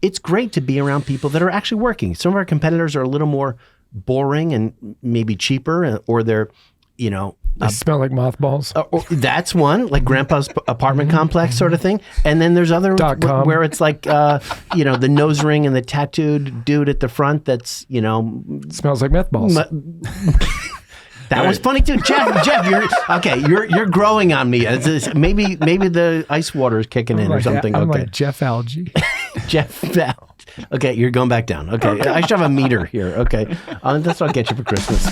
it's great to be around people that are actually working. Some of our competitors are a little more boring and maybe cheaper, or they're, they smell like mothballs. That's one, like Grandpa's apartment complex sort of thing. And then there's other where it's like, the nose ring and the tattooed dude at the front that's, smells like meth balls. That was funny too, Jeff. You're growing on me. Maybe the ice water is kicking in or something. I'm like Jeff Algae. Jeff Algae. Okay, you're going back down. Okay, I should have a meter here. Okay, that's what I'll get you for Christmas.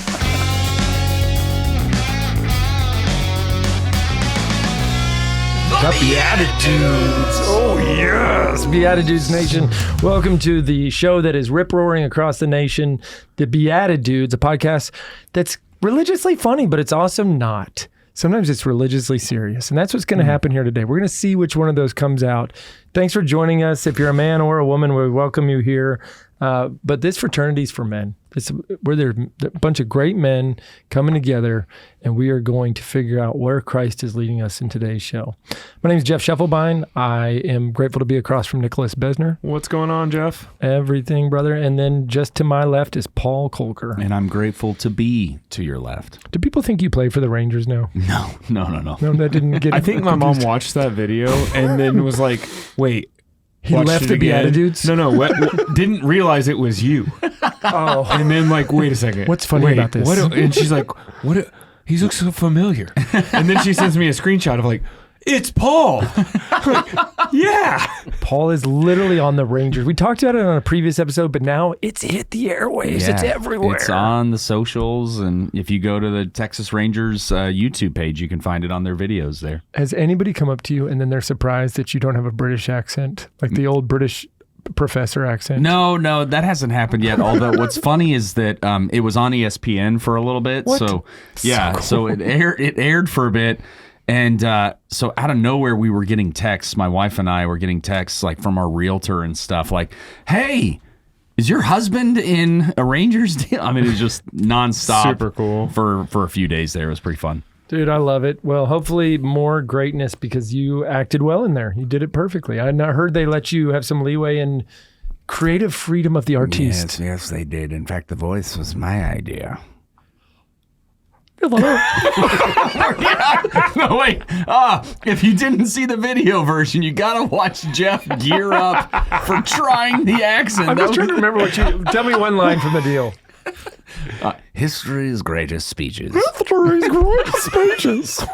The BeatiDudes. Oh, yes. BeatiDudes Nation. Welcome to the show that is rip-roaring across the nation. The BeatiDudes, a podcast that's religiously funny, but it's also not. Sometimes it's religiously serious. And that's what's going to happen here today. We're going to see which one of those comes out. Thanks for joining us. If you're a man or a woman, we welcome you here. But this fraternity is for men. We're there, a bunch of great men coming together, and we are going to figure out where Christ is leading us in today's show. My name is Jeff Schiefelbein. I am grateful to be across from Nicholas Bezner. What's going on, Jeff? Everything, brother. And then just to my left is Paul Kolker. And I'm grateful to be to your left. Do people think you play for the Rangers now? No. No, that didn't get I think my mom watched that video and then was like, wait. He left the BeatiDudes? No. Didn't realize it was you. Oh. And then wait a second. What's funny about this? And she's like, what? He looks so familiar. And then she sends me a screenshot of it's Paul. Yeah. Paul is literally on the Rangers. We talked about it on a previous episode, but now it's hit the airwaves. Yeah, it's everywhere. It's on the socials, and if you go to the Texas Rangers YouTube page, you can find it on their videos there. Has anybody come up to you and then they're surprised that you don't have a British accent, like the old British professor accent? No, that hasn't happened yet. Although what's funny is that it was on ESPN for a little bit. What? So yeah, cool. So it aired for a bit. And so out of nowhere, we were getting texts. My wife and I were getting texts from our realtor and stuff like, hey, is your husband in a Rangers deal? I mean, it was just nonstop. Super cool. For a few days there. It was pretty fun. Dude, I love it. Well, hopefully more greatness because you acted well in there. You did it perfectly. I heard they let you have some leeway in creative freedom of the artiste. Yes, they did. In fact, the voice was my idea. Hello. No, wait. If you didn't see the video version, you got to watch Jeff gear up for trying the accent. I'm just trying to remember tell me one line from the deal. History's greatest speeches. History's greatest speeches.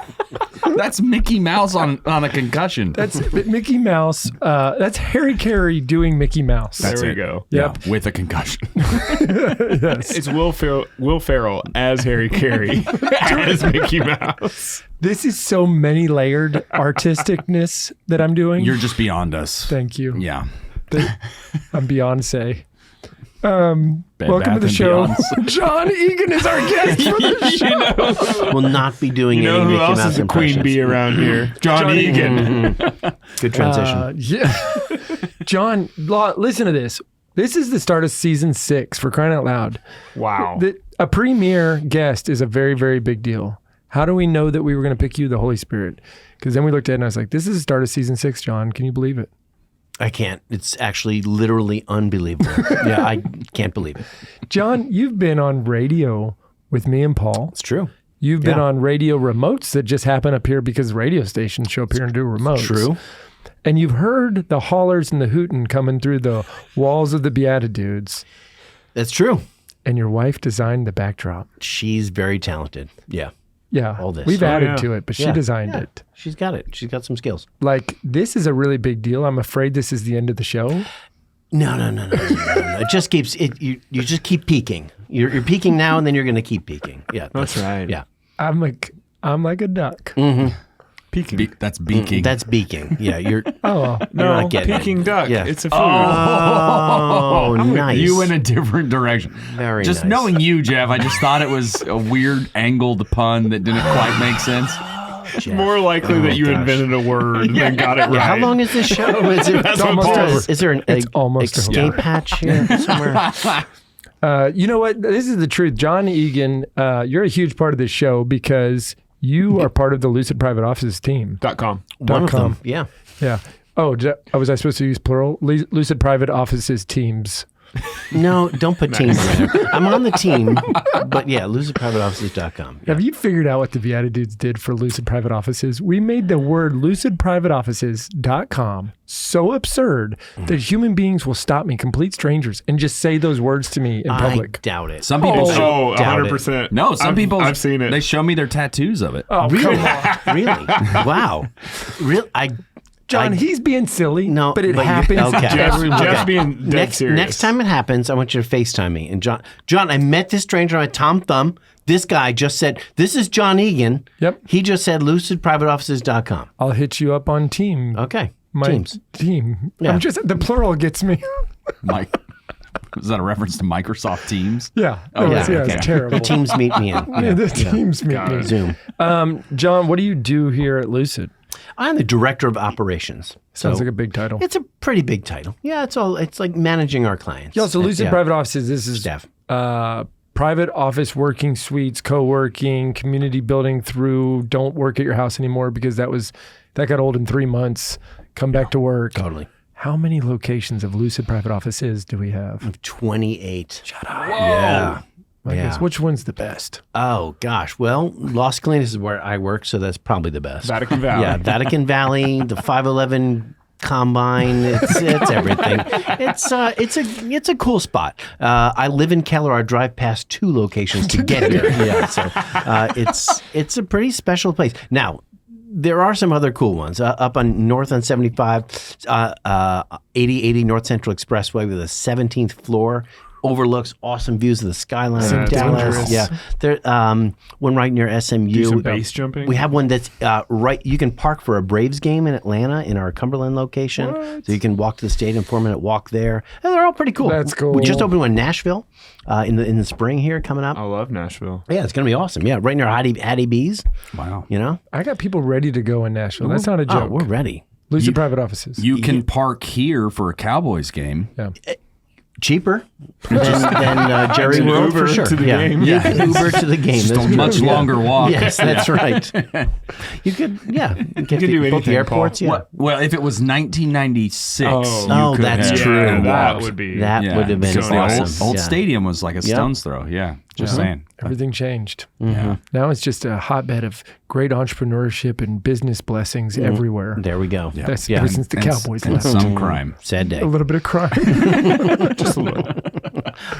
That's Mickey Mouse on a concussion. That's Mickey Mouse. That's Harry Carey doing Mickey Mouse. There we go. Yep. Yeah, with a concussion. Yes. It's Will Ferrell as Harry Carey as Mickey Mouse. This is so many layered artisticness that I'm doing. You're just beyond us. Thank you. Yeah. I'm Beyonce. Welcome to the show. John Egan is our guest for the show. Will not be doing any who Mickey else Mouse is the impressions. queen bee around here? John Egan. Good transition. Yeah. John, listen to this. This is the start of season 6, for crying out loud. Wow. A premier guest is a very, very big deal. How do we know that we were going to pick you, the Holy Spirit? Because then we looked at it and I was like, this is the start of season 6, John. Can you believe it? I can't. It's actually literally unbelievable. Yeah, I can't believe it. John, you've been on radio with me and Paul. It's true. You've been on radio remotes that just happen up here because radio stations show up here and do remotes. True. And you've heard the hollers and the hooting coming through the walls of the BeatiDudes. That's true. And your wife designed the backdrop. She's very talented. Yeah. Yeah. All this. We've added to it, but she Yeah. designed Yeah. it. She's got it. She's got some skills. Like, this is a really big deal. I'm afraid this is the end of the show. No. It just keeps it. You just keep peaking. You're peaking now, and then you're going to keep peaking. Yeah, That's right. Yeah. I'm like a duck. Mm-hmm. Peking. That's beaking. That's beaking. Yeah, you're. Oh, You're not getting Peking it. duck. Yeah. It's a food. Oh, nice. You in a different direction. Very Just nice. knowing you, Jeff, I just thought it was a weird angled pun that didn't quite make sense. Jeff. More likely that you invented a word than got it right. Yeah, how long is this show? Is it That's almost what Paul- over? Is there an It's almost escape over. hatch here somewhere? you know what? This is the truth. John Egan, you're a huge part of this show because you are part of the Lucid Private Offices team. .com. One of .com. them. Yeah. Yeah. Oh, was I supposed to use plural? Lucid Private Offices teams. No, don't put teams in there. I'm on the team, but yeah, lucidprivateoffices.com. Yeah. Have you figured out what the BeatiDudes did for Lucid Private Offices? We made the word lucidprivateoffices.com so absurd that human beings will stop me, complete strangers, and just say those words to me in public. I doubt it. Some people Oh, doubt 100%. No, some people. I've seen it. They show me their tattoos of it. Oh, Really? come on. Really? Wow. Really? John, he's being silly, No, but it but you- happens okay. everywhere. Jeff's being dead serious. Next time it happens, I want you to FaceTime me. And John, I met this stranger on Tom Thumb. This guy just said, this is John Egan. Yep. He just said lucidprivateoffices.com. I'll hit you up on team. Okay. My Teams. team. Yeah. The plural gets me. Mike, is that a reference to Microsoft Teams? Yeah. Oh, No, yeah, it's okay. terrible. The teams meet me in. Yeah, the teams meet me. Zoom. John, what do you do here at Lucid? I'm the director of operations. Sounds So like a big title. it's a pretty big title. Yeah, it's like managing our clients. Yeah, so Lucid Yeah. Private Offices, this is Staff. private office working suites, co-working, community building through don't work at your house anymore because that got old in 3 months. Come back to work. Totally. How many locations of Lucid Private Offices do we have? 28. Shut up. Yeah. I guess, which one's the best? Oh, gosh. Well, Los Colinas is where I work, so that's probably the best. Vatican Valley. Yeah, Vatican Valley, the 511 Combine. It's everything. It's a cool spot. I live in Keller. I drive past 2 locations to get here. Yeah, so it's a pretty special place. Now, there are some other cool ones up on North on 75, 8080 North Central Expressway with a 17th floor. Overlooks awesome views of the skyline of Sounds Dallas. dangerous. Yeah, there one right near SMU. Do some base jumping. We have one that's right. You can park for a Braves game in Atlanta in our Cumberland location, so you can walk to the stadium, 4-minute walk there. And they're all pretty cool. That's cool. We just opened one in Nashville in the spring here coming up. I love Nashville. Yeah, it's gonna be awesome. Yeah, right near Hattie B's. Wow. You know, I got people ready to go in Nashville. That's not a oh, joke. we're ready. Lucid Private Offices. You can park here for a Cowboys game. Yeah. Cheaper than Jerry An World Uber for sure. to the game. You can Uber to the game. Just That's a true. much longer walk. Yes, that's right. You could, yeah. You could do both anything, the airports. Paul. Yeah. Well, if it was 1996, Oh. you could that's have true. Yeah, that Wow. would be. That Yeah. would have been So The awesome. old Yeah. stadium was like a stone's throw. Yeah, just saying. Everything changed. Yeah. Now it's just a hotbed of great entrepreneurship and business blessings everywhere. There we go. That's Yeah. ever since the Cowboys and left. some crime. Sad day. A little bit of crime. Just a little.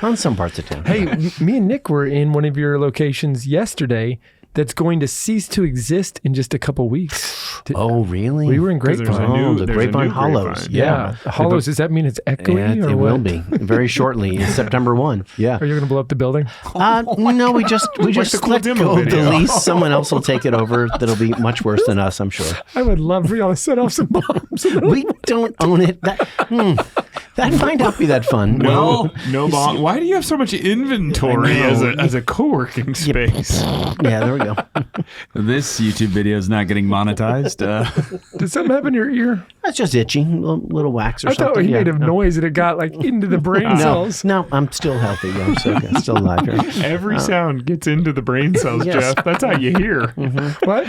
On some parts of town. Hey, me and Nick were in one of your locations yesterday that's going to cease to exist in just a couple weeks. Oh, really? We were in There's a Grapevine. new- the there's a Grapevine new Hollows. Grapevine. Yeah. Hollows, does that mean it's echoey Yeah, or it what? will be very shortly. It's September 1. Yeah. Are you going to blow up the building? No, we just the cool let demo go of the video. lease. Someone else will take it over. That'll be much worse than us, I'm sure. I would love for y'all to set off some bombs. We don't own it. That might not be that fun. No bomb. Why do you have so much inventory I know. as a co-working space? Yeah, there we go. This YouTube video is not getting monetized. Did something happen to your ear? That's just itchy. Little wax or I something. thought he yeah. made a noise and it got like into the brain cells. No, I'm still healthy. Yeah, I'm still alive here. Every sound gets into the brain cells, Yes. Jeff. That's how you hear. What?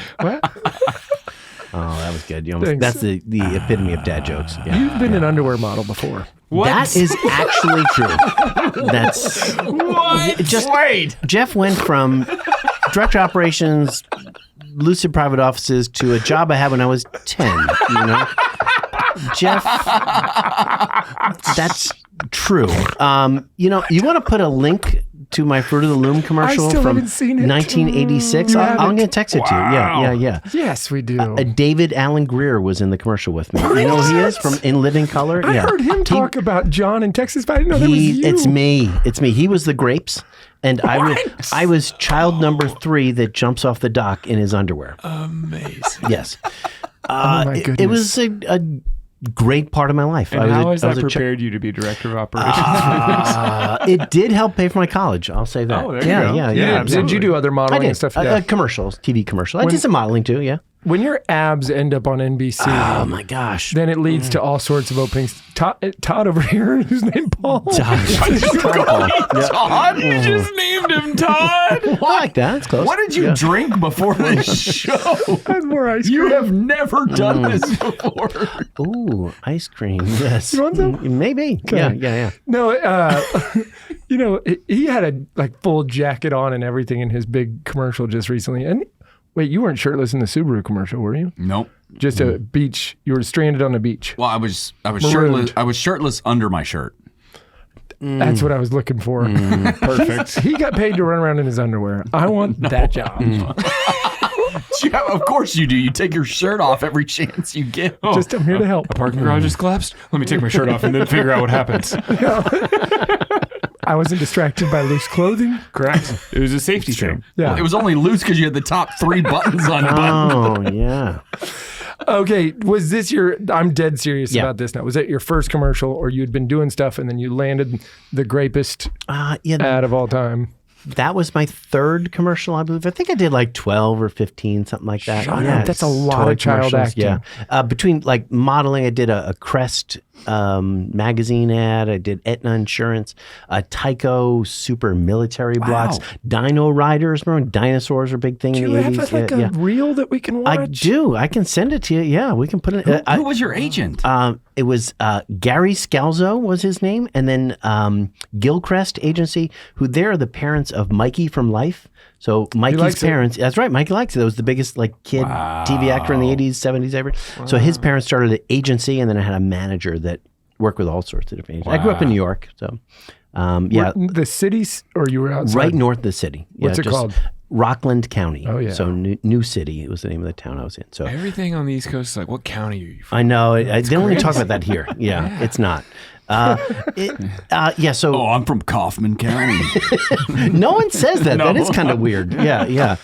Oh, that was good. Thanks. That's the epitome of dad jokes. Yeah. You've been an underwear model before. What? That is actually true. That's What? just Wait. Jeff went from director of operations, Lucid Private Offices to a job I had when I was 10. You know, Jeff, that's true. You know, you want to put a link to my Fruit of the Loom commercial still from haven't seen it. 1986? You I'm haven't? going to text it to you. Yeah. Yes, we do. David Allen Greer was in the commercial with me. You know who he is from In Living Color? I heard him talk about John in Texas, but I didn't know that was you. It's me. He was the grapes, and I was child number 3 that jumps off the dock in his underwear. Amazing. Yes. Oh, my It was a great part of my life. And how has I that was prepared you to be director of operations? It did help pay for my college. I'll say that. Oh, there you go. Yeah. Yeah, Did you do other I modeling did. and stuff? Yeah. Commercials, TV commercials. I did some modeling too. Yeah. when your abs end up on NBC, Oh my gosh. then it leads to all sorts of openings. Todd over here, who's named Paul. Todd? You just named him Todd. I like that. That's close. What did you drink before this show? More ice You cream. have never done this before. Ooh, ice cream. Yes. You want some? Maybe. Yeah. No, you know, he had a full jacket on and everything in his big commercial just recently. And wait, you weren't shirtless in the Subaru commercial, were you? Nope. Just a beach. You were stranded on a beach. Well, I was Marooned. shirtless. I was shirtless under my shirt. That's what I was looking for. Perfect. He got paid to run around in his underwear. I want that job. Yeah, of course you do. You take your shirt off every chance you get. Just I'm here to help. A parking garage just collapsed. Let me take my shirt off and then figure out what happens. I wasn't distracted by loose clothing. Correct. It was a safety thing. Yeah. It was only loose because you had the top 3 buttons unbuttoned. Oh, yeah. Okay, was this your? I'm dead serious Yeah. about this now. Was it your first commercial, or you'd been doing stuff and then you landed the grapest Yeah, ad of all time? that was my third commercial, I believe. I think I did like 12 or 15, something like that. Shut up. That's a lot toy of child commercials, acting. Yeah. Between like modeling, I did a Crest magazine ad. I did Aetna Insurance, Tyco super military blocks, Dino Riders. Remember when dinosaurs were a big thing Do in you the have 80s? like a reel that we can watch? I do. I can send it to you. Yeah, we can put it. Who was your agent? It was Gary Scalzo was his name, and then Gilcrest Agency, who they're the parents of Mikey from Life. So Mikey's likes it. parents, that's right, Mikey likes it. That was the biggest like kid TV actor in the 80s, 70s ever. So his parents started an agency, and then I had a manager that worked with all sorts of different agencies. I grew up in New York, so yeah, The cities, or you were outside? right north of the city. What's yeah, it just called? Rockland County. Oh, yeah. So New City, it was the name of the town I was in. So Everything on the East Coast is like, what county are you from? I know. They don't even talk about that here. Yeah, it's not. Yeah, so Oh, I'm from Kaufman County. no one says that. No. That is kind of weird. Yeah.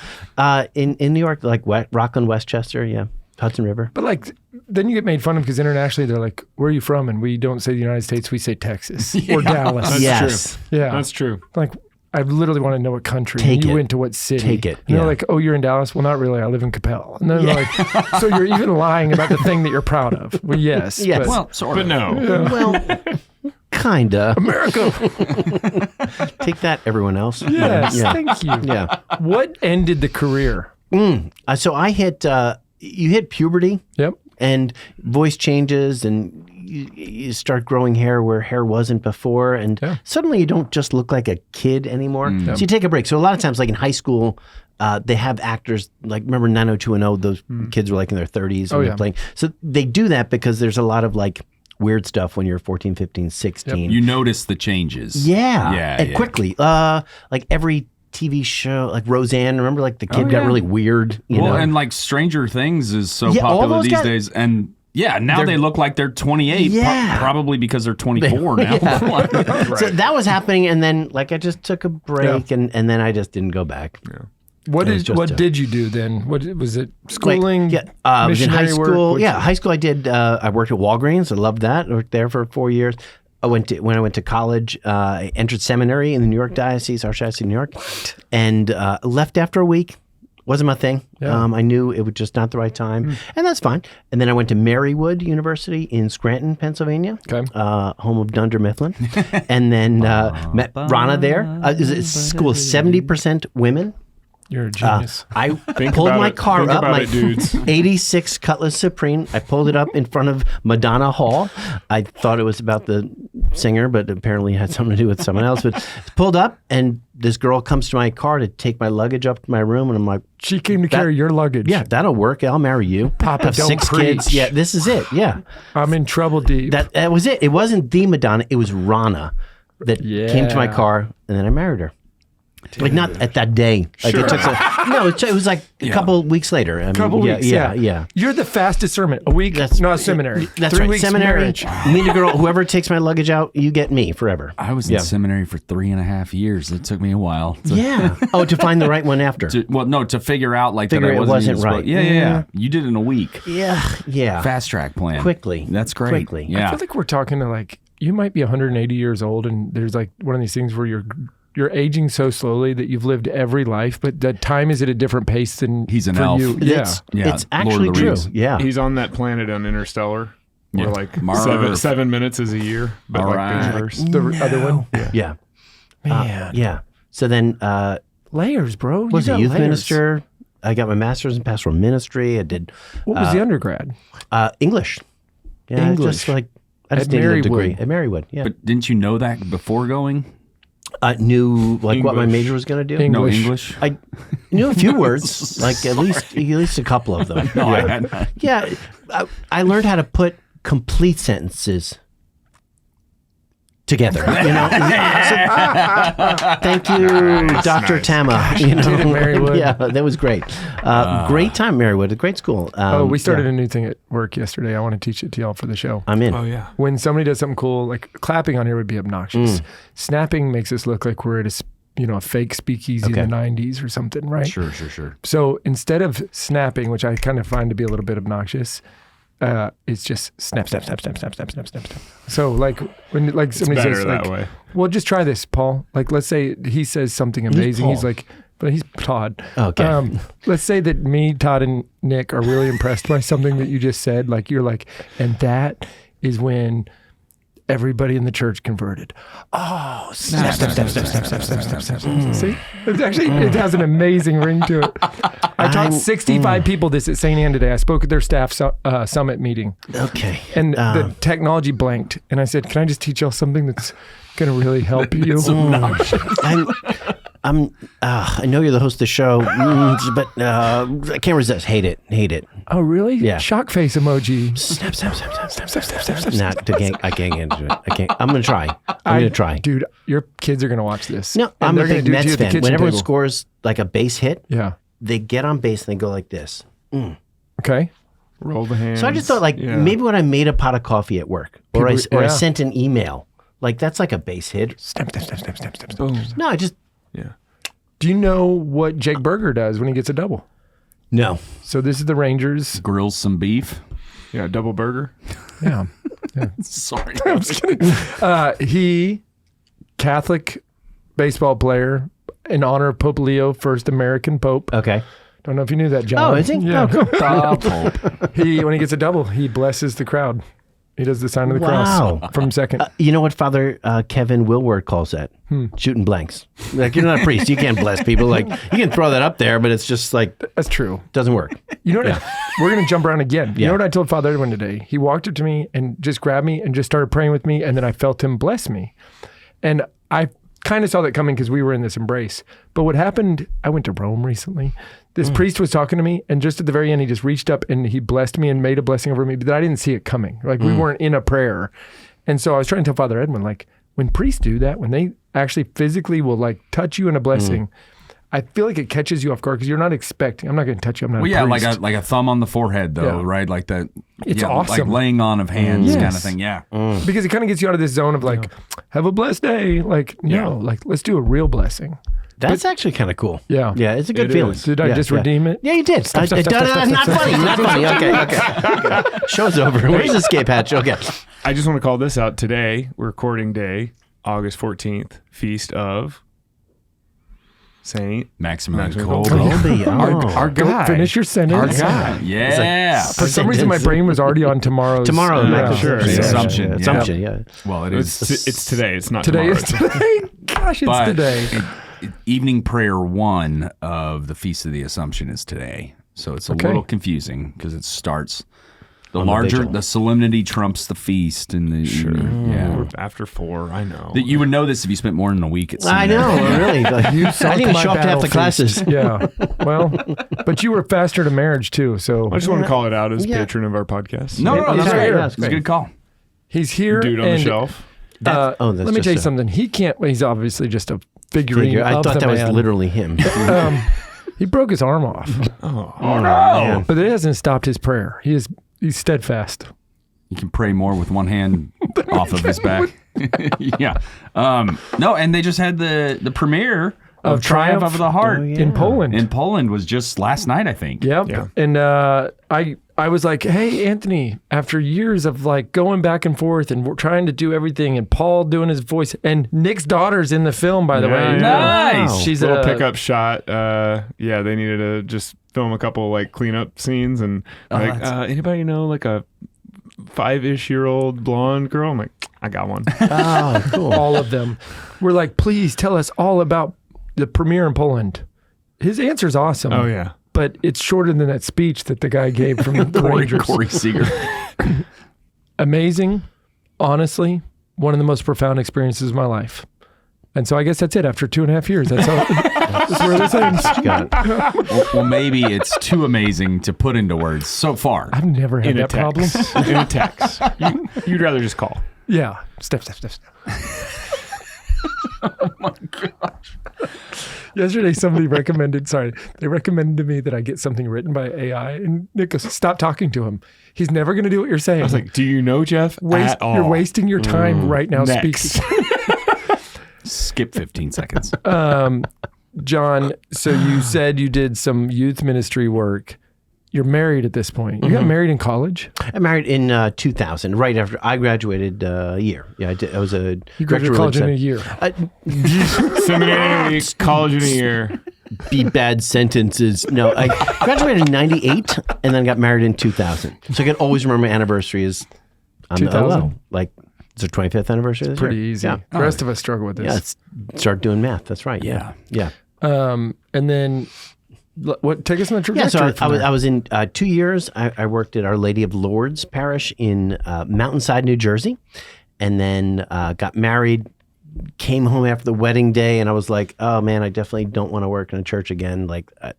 In New York, like Rockland, Westchester, yeah, Hudson River. But like, then you get made fun of because internationally they're like, "Where are you from?" And we don't say the United States, we say Texas or Dallas. That's Yes. true. Yeah, That's true. like. I literally want to know what country. Take and you it. went to what city. Take it, And they're yeah. like, oh, you're in Dallas? Well, not really. I live in Capel. And then they're like, so you're even lying about the thing that you're proud of. Well, yes. Yes. But Well, sort But of. no. Well, kinda. America. Take that, everyone else. Yes. Yeah. Thank you. Yeah. What ended the career? So I hit. You hit puberty. Yep. And voice changes, and you start growing hair where hair wasn't before, and suddenly you don't just look like a kid anymore. So you take a break. So a lot of times, like in high school, they have actors like, remember 90210? Those kids were like in their 30s and they're playing. So they do that because there's a lot of like weird stuff when you're 14, 15, 16. You notice the changes. Yeah, and yeah. quickly. Like every TV show, like Roseanne. Remember, like the kid got really weird. You know, and like Stranger Things is so Yeah, all popular those these guys- days. And yeah, now they look like they're 28, Yeah. probably because they're 24 now. So that was happening, and then like I just took a break, and then I just didn't go back. What It was just a- did you do then? What was it? Like, Schooling? yeah, I was in high missionary work? school. What'd Yeah, you- high school. I did. I worked at Walgreens. I loved that. I worked there for 4 years. When I went to college, I entered seminary in the New York Diocese, Archdiocese of New York, and left after a week. Wasn't my thing. Yeah. I knew it was just not the right time, and that's fine. And then I went to Marywood University in Scranton, Pennsylvania, Okay. home of Dunder Mifflin, and then met Rana there. It's a school of 70% women. You're a genius. I Think pulled about my it. car Think up, about my it, dudes. 86 Cutlass Supreme. I pulled it up in front of Madonna Hall. I thought it was about the singer, but apparently it had something to do with someone else. But it's pulled up, and this girl comes to my car to take my luggage up to my room, and I'm like, She came to carry your luggage. yeah, that'll work. I'll marry you. Papa, Have don't 6 kids. preach. Yeah, this is it. Yeah. I'm in trouble deep. That was it. It wasn't the Madonna. It was Rana that came to my Yeah. car, and then I married her. Like not at that day. Like it took it was like a couple weeks later. I mean, Couple weeks. Yeah. You're the fastest sermon. A week. Not seminary. That's 3 right. weeks Seminary. marriage. Meet a girl. Whoever takes my luggage out, you get me forever. I was in seminary for 3.5 years. It took me a while. Yeah. Oh, to find the right one after. To figure out like Figure that I it wasn't wasn't right. Yeah. You did it in a week. Yeah. Fast track plan. Quickly. That's great. Quickly. I Yeah. feel like we're talking to like, you might be 180 years old and there's like one of these things where your you're aging so slowly that you've lived every life, but that time is at a different pace than He's an for elf. you. It's Lord actually of the true. Rings. Yeah. He's on that planet on Interstellar where Yeah. like Marv. 7 minutes is a year, but All like right. the universe. The other one. Yeah. Man. Yeah. So then Layers, bro. was You a got youth layers. minister. I got my master's in pastoral ministry. I did What was the undergrad? English. Yeah, English. just like I just At needed a Marywood. degree at Marywood. Yeah, But didn't you know that before going? I knew like what my English. major was going to do. English. No English? I knew a few words, like at least a couple of them. No, yeah. I had Yeah, I learned how to put complete sentences together. You know. Thank you, Dr. nice. Tama. You know, did at Marywood. Yeah, that was great. Great time, Marywood. A great school. We started yeah. a new thing at work yesterday. I want to teach it to y'all for the show. I'm in. Oh yeah. When somebody does something cool, like clapping on here would be obnoxious. Snapping makes us look like we're at a fake speakeasy Okay. in the 90s or something, right? Sure. So instead of snapping, which I kind of find to be a little bit obnoxious, it's just snap, snap, snap, snap, snap, snap, snap, snap, snap. So like when like somebody better says that like, way. well, just try this, Paul. Like let's say he says something amazing. He's Paul? like, but he's Todd. Okay. Let's say that me, Todd, and Nick are really impressed by something that you just said. Like you're like, and that is when everybody in the church converted. Oh, snap, snap, snap, snap, snap, snap, snap, snap, snap, snap. See? It's actually, it has an amazing ring to it. I taught 65 people this at St. Anne today. I spoke at their staff summit meeting. Okay. And the technology blanked. And I said, can I just teach y'all something that's going to really help you? I know you're the host of the show, but I can't resist. Hate it. Oh, really? Yeah. Shock face emoji. Snap, snap, snap, snap, snap, snap, snap, snap, snap. I can't get into it. I can't. I'm gonna try. I'm gonna try. Dude, your kids are going to watch this. No, And I'm they're a gonna big do it to you Mets at the fan. kitchen When everyone table. scores like a base hit, Yeah. they get on base and they go like this. Okay. Roll the hands. So I just thought like Yeah. maybe when I made a pot of coffee at work, or I People- yeah. sent an email, like that's like a base hit. Snap, snap, snap, snap, snap, snap. Boom. No, I just Yeah. Do you know what Jake Berger does when he gets a double? no. So this is the Rangers. Grills some beef. Yeah. Double burger. Yeah. Sorry. He, Catholic baseball player, in honor of Pope Leo, first American Pope. Okay. Don't know if you knew that, John. Oh, is he? Yeah. Oh, cool. When he gets a double, he blesses the crowd. He does the sign of the Wow. cross from second. You know what Father Kevin Wilward calls that? Shooting blanks. Like you're not a priest. You can't bless people. Like you can throw that up there, but it's just like That's true. doesn't work. You know what? We're going to jump around again. You Yeah. know what I told Father Edwin today? He walked up to me and just grabbed me and just started praying with me. And then I felt him bless me. And I kind of saw that coming because we were in this embrace. But what happened, I went to Rome recently. This priest was talking to me, and just at the very end, he just reached up and he blessed me and made a blessing over me, but I didn't see it coming. Like we weren't in a prayer. And so I was trying to tell Father Edmund, like when priests do that, when they actually physically will like touch you in a blessing, I feel like it catches you off guard because you're not expecting. I'm not going to touch you. I'm not Well, a yeah, priest. like a thumb on the forehead, though, Yeah. right? Like that. It's like awesome. laying on of hands, Yes. kind of thing. Yeah. Because it kind of gets you out of this zone of like, have a blessed day. Like, no, like let's do a real blessing. That's actually kind of cool. Yeah. Yeah, it's a good It feeling. is. Did I just redeem it? Yeah, you did. Stop, stop, stop, No, stop, not stop, funny. Not funny. Okay. Show's over. Where's the escape hatch? Okay. I just want to call this out today. Recording day, August 14th, feast of Saint Maximum Kolker. Colby. Our guy. Finish your sentence. Yeah. For some reason, my brain was already on tomorrow's. Tomorrow. Yeah, sure. The Yeah. Assumption. Yeah. Assumption. Yeah. Well, it is. It's today. It's not Today tomorrow. is today. Gosh, it's But today. evening prayer 1 of the Feast of the Assumption is today. So it's a Okay. little confusing because it starts the On the larger, vigil. the solemnity trumps the feast. And the yeah. After 4, I know. That you would know this if you spent more than a week at I seminary. know. Really. Like, I didn't even my show up to half the battle classes. Yeah. Well, but you were faster to marriage too. So I just want to call it out as Yeah. patron of our podcast. No, He's that's great. great. That's It's a great. good call. he's here. Dude on the and, shelf. That's let me just tell you a something. He can't. Well, he's obviously just a figurine. figure. I of thought the that was man. literally him. He broke his arm off, Oh, Man. but it hasn't stopped his prayer. He's steadfast. You can pray more with one hand off of his back. Yeah. No, and they just had the premiere of Triumph of the Heart Oh, yeah. in Poland. in Poland was just last night, I think. Yep. Yeah. And I I was like, hey, Anthony, after years of like going back and forth and we're trying to do everything and Paul doing his voice and Nick's daughter's in the film, by the way. Yeah. Nice. She's Little a pickup shot. Yeah, they needed to just film a couple like cleanup scenes and like anybody know like a 5-ish-year-old blonde girl? I'm like, I got one. Oh, cool. all of them. We're like, please tell us all about the premiere in Poland. His answer's awesome. Oh yeah. But it's shorter than that speech that the guy gave from the Rangers. Corey Seager. Amazing. Honestly, one of the most profound experiences of my life. And so I guess that's it. After 2.5 years, that's all. That's where this ends. Well, maybe it's too amazing to put into words so far. I've never had In a that problem. text. In a text. You'd rather just call. Yeah. Step. Oh my gosh. Yesterday, somebody recommended to me that I get something written by AI. And Nick goes, stop talking to him. He's never going to do what you're saying. I was like, do you know Jeff at all? You're wasting your time right now Next. speaking. Skip 15 seconds. John, so you said you did some youth ministry work. You're married at this point. You got married in college? I married in 2000, right after I graduated a year. Yeah, I did. I was a You director graduated of college in a religious- year. Seminary, college in a year. Be bad sentences. No, I graduated in 98 and then got married in 2000. So I can always remember my anniversary is 2000? Like, it's our 25th anniversary this Pretty year. easy. Yeah. The rest of us struggle with this. Yeah, start doing math. That's right. Yeah. And then what? Take us on the Yeah, trajectory. so I was in 2 years. I worked at Our Lady of Lourdes Parish in Mountainside, New Jersey, and then got married. Came home after the wedding day, and I was like, "Oh man, I definitely don't want to work in a church again." Like, I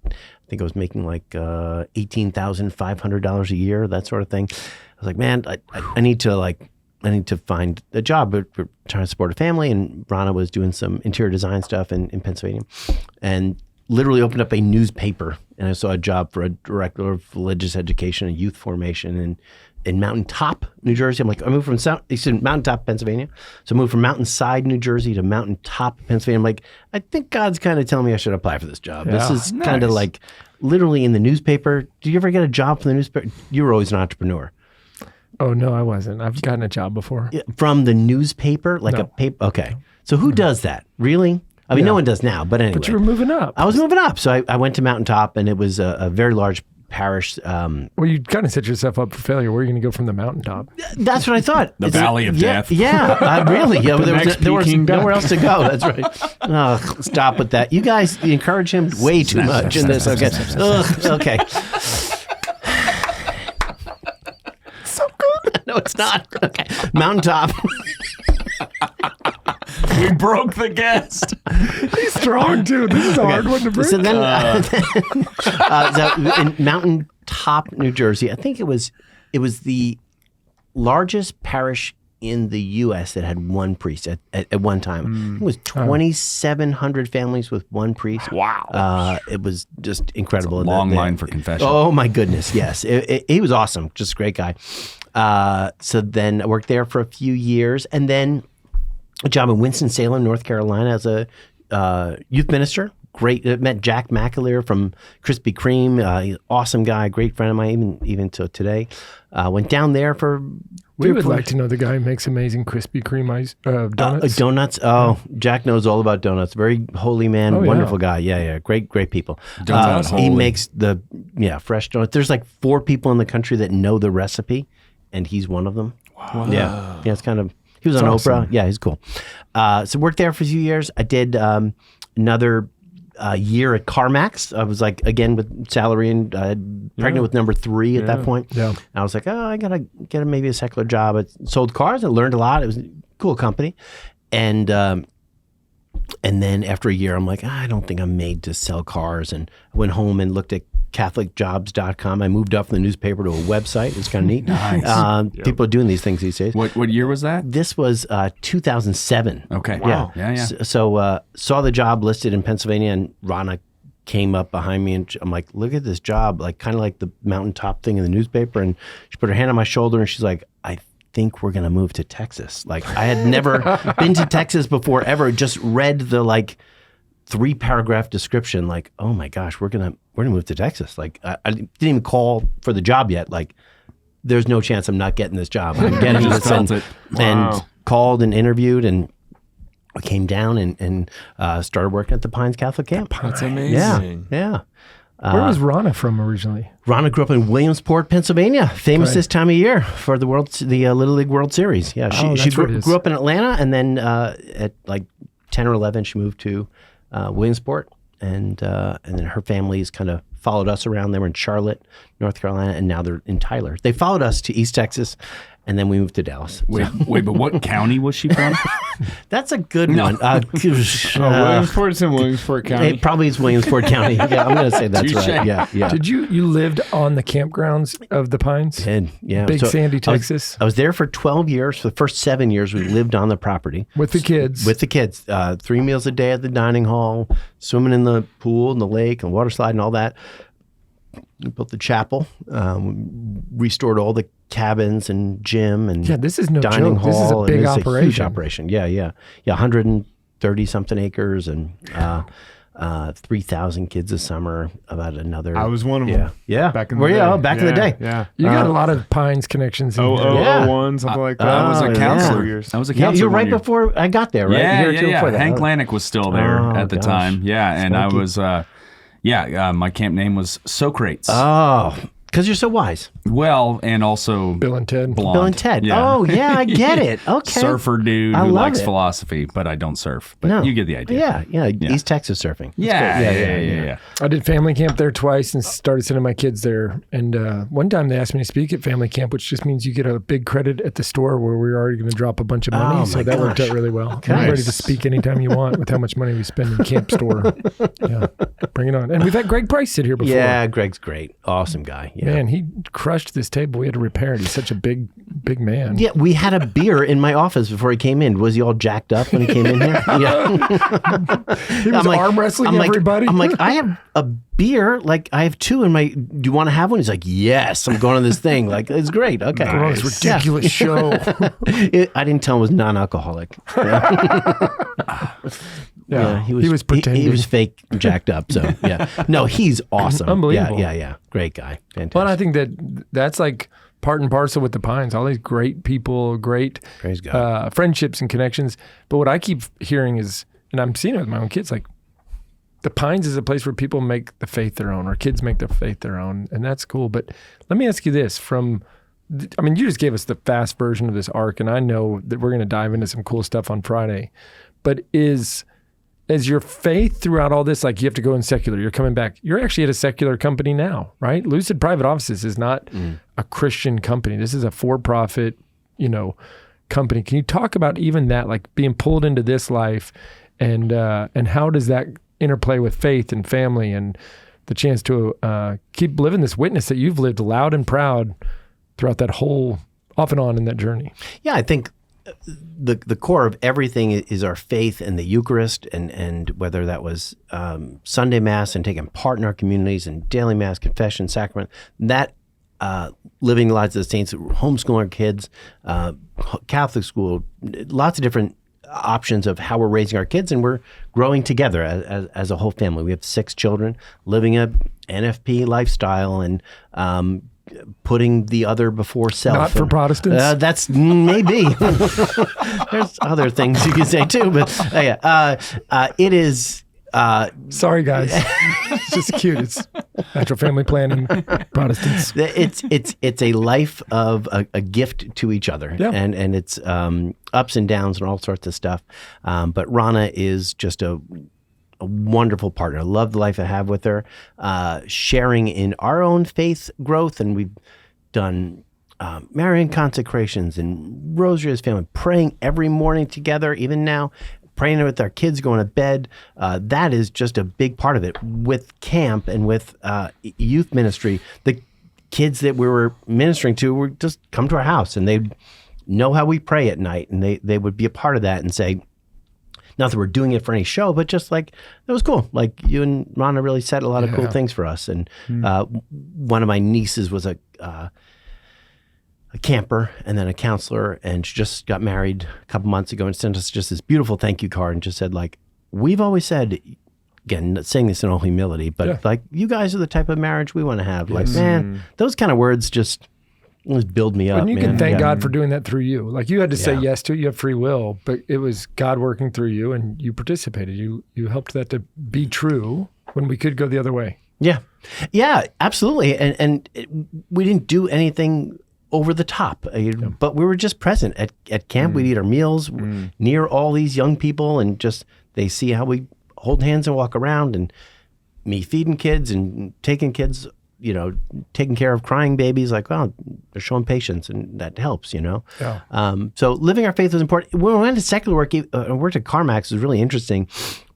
think I was making like $18,500 a year, that sort of thing. I was like, "Man, I need to find a job. We're trying to support a family." And Rana was doing some interior design stuff in Pennsylvania, and literally opened up a newspaper, and I saw a job for a director of religious education and youth formation in Mountain Top, New Jersey. I'm like, I moved from Mountain Top, Pennsylvania. So I moved from Mountainside, New Jersey to Mountain Top, Pennsylvania. I'm like, I think God's kind of telling me I should apply for this job. Yeah. This is kind of like literally in the newspaper. Do you ever get a job from the newspaper? You were always an entrepreneur. Oh, no, I wasn't. I've gotten a job before. From the newspaper? Like No. a paper? Okay. So who does that? Really? I mean, no one does now, but anyway. But you were moving up. I was moving up. So I went to Mountain Top, and it was a very large parish. Well, you kind of set yourself up for failure. Where are you going to go from the mountaintop? That's what I thought. The Valley of Death. Yeah, really. Yeah, there was peking nowhere duck. else to go. That's right. Oh, stop with that. You guys encourage him way too much in this. Okay. Ugh, okay. So good. No, it's not. Okay. Mountaintop. We broke the guest. He's strong, too. This is a hard one to break. So then, so in Mountain Top, New Jersey, I think it was the largest parish in the U.S. that had one priest at one time. It was 2,700 families with one priest. Wow. It was just incredible. Long line for confession. Oh my goodness, yes. He was awesome, just a great guy. So then I worked there for a few years, and then a job in Winston-Salem, North Carolina as a youth minister. Great. Met Jack McAleer from Krispy Kreme. Awesome guy, great friend of mine, even till today. Went down there for. We would like to know the guy who makes amazing Krispy Kreme donuts. Donuts. Oh, Jack knows all about donuts. Very holy man, Oh, yeah. wonderful guy. Yeah. Great people. Donuts He holy. makes the fresh donuts. There's like 4 people in the country that know the recipe, and he's one of them. Wow. Yeah. It's kind of. He was on awesome. Oprah. Yeah, he's cool. So worked there for a few years. I did another year at CarMax. I was like, again, with salary and pregnant with number 3 at that point. Yeah. I was like, oh, I got to get maybe a secular job. I sold cars. I learned a lot. It was a cool company. And then after a year, I'm like, I don't think I'm made to sell cars. And I went home and looked at CatholicJobs.com. I moved up from the newspaper to a website. It's kind of neat. Nice. People are doing these things these days. What year was that? This was 2007. Okay. Wow. Yeah. So saw the job listed in Pennsylvania, and Rana came up behind me, and I'm like, look at this job, like kind of like the mountaintop thing in the newspaper. And she put her hand on my shoulder, and she's like, I think we're going to move to Texas. Like, I had never been to Texas before, ever. Just read the 3-paragraph description, like, oh my gosh, we're gonna move to Texas. Like, I didn't even call for the job yet. Like, there's no chance I'm not getting this job. I'm getting this. And called and interviewed, and we came down and started working at the Pines Catholic Camp. That's amazing. Yeah. Where was Rana from originally? Rana grew up in Williamsport, Pennsylvania, famous this time of year for the Little League World Series. Yeah, she grew up in Atlanta, and then at like 10 or 11, she moved to Williamsport, and then her family's kind of followed us around. They were in Charlotte, North Carolina, and now they're in Tyler. They followed us to East Texas, and then we moved to Dallas. Wait, but what county was she from? That's a good one. Williamsport's in Williamsport County. It probably is Williamsport County. Yeah, I'm going to say that's Touché. right. Yeah. Did you lived on the campgrounds of the Pines? Yeah. Big Sandy, Texas. I was there for 12 years. For the first 7 years, we lived on the property. With the kids. 3 meals a day at the dining hall, swimming in the pool and the lake and water slide and all that. We built the chapel, restored all the cabins and gym and this is no dining joke. hall. This is a big operation. A huge operation. Yeah, 130 something acres and 3,000 kids a summer. About another. I was one of them. Yeah. Back in the day. Back in the day. Yeah. You got a lot of Pines connections in here. 01, something like that. I was a counselor. Years. I was a Yeah, counselor. you're right one year. before I got there, right? Yeah. That. Hank Lanik was still there at the gosh. time. Yeah, and I Smoky. was. My camp name was Socrates. Oh, because you're so wise. Well, and also Bill and Ted. blonde. Bill and Ted. Yeah. Oh, yeah, I get it. Okay. Surfer dude I who love likes it. philosophy, but I don't surf. But No. you get the idea. Yeah. East Texas surfing. Yeah. I did family camp there twice and started sending my kids there. And one time they asked me to speak at family camp, which just means you get a big credit at the store where we were already going to drop a bunch of money. Oh, so my that worked gosh. out really well. Okay. I'm ready to speak anytime you want with how much money we spend in camp store. Yeah, bring it on. And we've had Greg Price sit here before. Yeah, Greg's great. Awesome guy. Yeah. Man, he crushed this table. We had to repair it. He's such a big man. Yeah, we had a beer in my office before he came in. Was he all jacked up when he came in here? Yeah. He was arm wrestling everybody. I'm like, I have a beer. Like, I have 2 in my. Do you want to have one? He's like, yes. I'm going to this thing. Like, it's great. Okay. We're on this ridiculous show. I didn't tell him it was non-alcoholic. Yeah, he was pretending. He was fake jacked up. So yeah, no, he's awesome. Unbelievable. Yeah, great guy. Fantastic. Well, I think that's like part and parcel with the Pines. All these great people, great Praise God. friendships and connections. But what I keep hearing is, and I'm seeing it with my own kids, like the Pines is a place where people make the faith their own, or kids make their faith their own, and that's cool. But let me ask you this: you just gave us the fast version of this arc, and I know that we're going to dive into some cool stuff on Friday. But is your faith throughout all this, like you have to go in secular, you're coming back, you're actually at a secular company now, right? Lucid Private Offices is not a Christian company. This is a for-profit, company. Can you talk about even that, like being pulled into this life and how does that interplay with faith and family and the chance to keep living this witness that you've lived loud and proud throughout that whole off and on in that journey? Yeah, I think the core of everything is our faith and the Eucharist, and whether that was Sunday Mass and taking part in our communities and daily Mass, confession, sacrament, that living the lives of the saints, homeschooling our kids, Catholic school, lots of different options of how we're raising our kids, and we're growing together as a whole family. We have 6 children living a NFP lifestyle and putting the other before self. Not for Protestants? That's maybe. There's other things you could say too, but it is. Sorry, guys. It's just cute. It's natural family planning, Protestants. It's a life of a gift to each other, and it's ups and downs and all sorts of stuff. But Rana is just a wonderful partner. I love the life I have with her, sharing in our own faith growth, and we've done Marian consecrations and rosary as family, praying every morning together, even now, praying with our kids going to bed. That is just a big part of it. With camp and with youth ministry, the kids that we were ministering to would just come to our house and they'd know how we pray at night, and they would be a part of that and say, not that we're doing it for any show, but just like, it was cool. Like, you and Rana really said a lot of cool things for us. And one of my nieces was a camper and then a counselor, and she just got married a couple months ago and sent us just this beautiful thank you card and just said, like, we've always said again, not saying this in all humility, but like, you guys are the type of marriage we want to have. Like, man, those kind of words just build me up. And you man. can thank God for doing that through you. Like, you had to say Yeah. yes to it. You have free will, but it was God working through you, and you participated. You helped that to be true when we could go the other way. Yeah. Yeah, absolutely. And we didn't do anything over the top, but we were just present at camp. We'd eat our meals near all these young people, and just they see how we hold hands and walk around, and me feeding kids and taking kids, taking care of crying babies. Like, well, they're showing patience, and that helps, Yeah. So living our faith was important. When we went to secular work, worked at CarMax, was really interesting.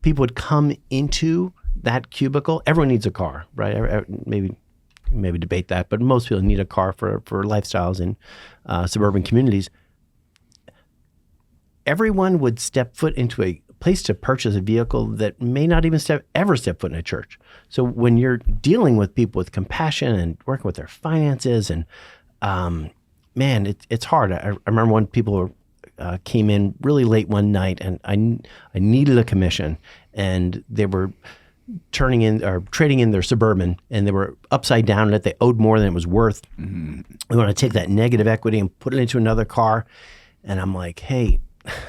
People would come into that cubicle. Everyone needs a car, right? Maybe debate that, but most people need a car for lifestyles in suburban communities. Everyone would step foot into a place to purchase a vehicle that may not even ever step foot in a church. So when you're dealing with people with compassion and working with their finances, and man, it's hard. I remember when people came in really late one night, and I needed a commission, and they were trading in their Suburban, and they were upside down in it. They owed more than it was worth. They want to take that negative equity and put it into another car. And I'm like, hey,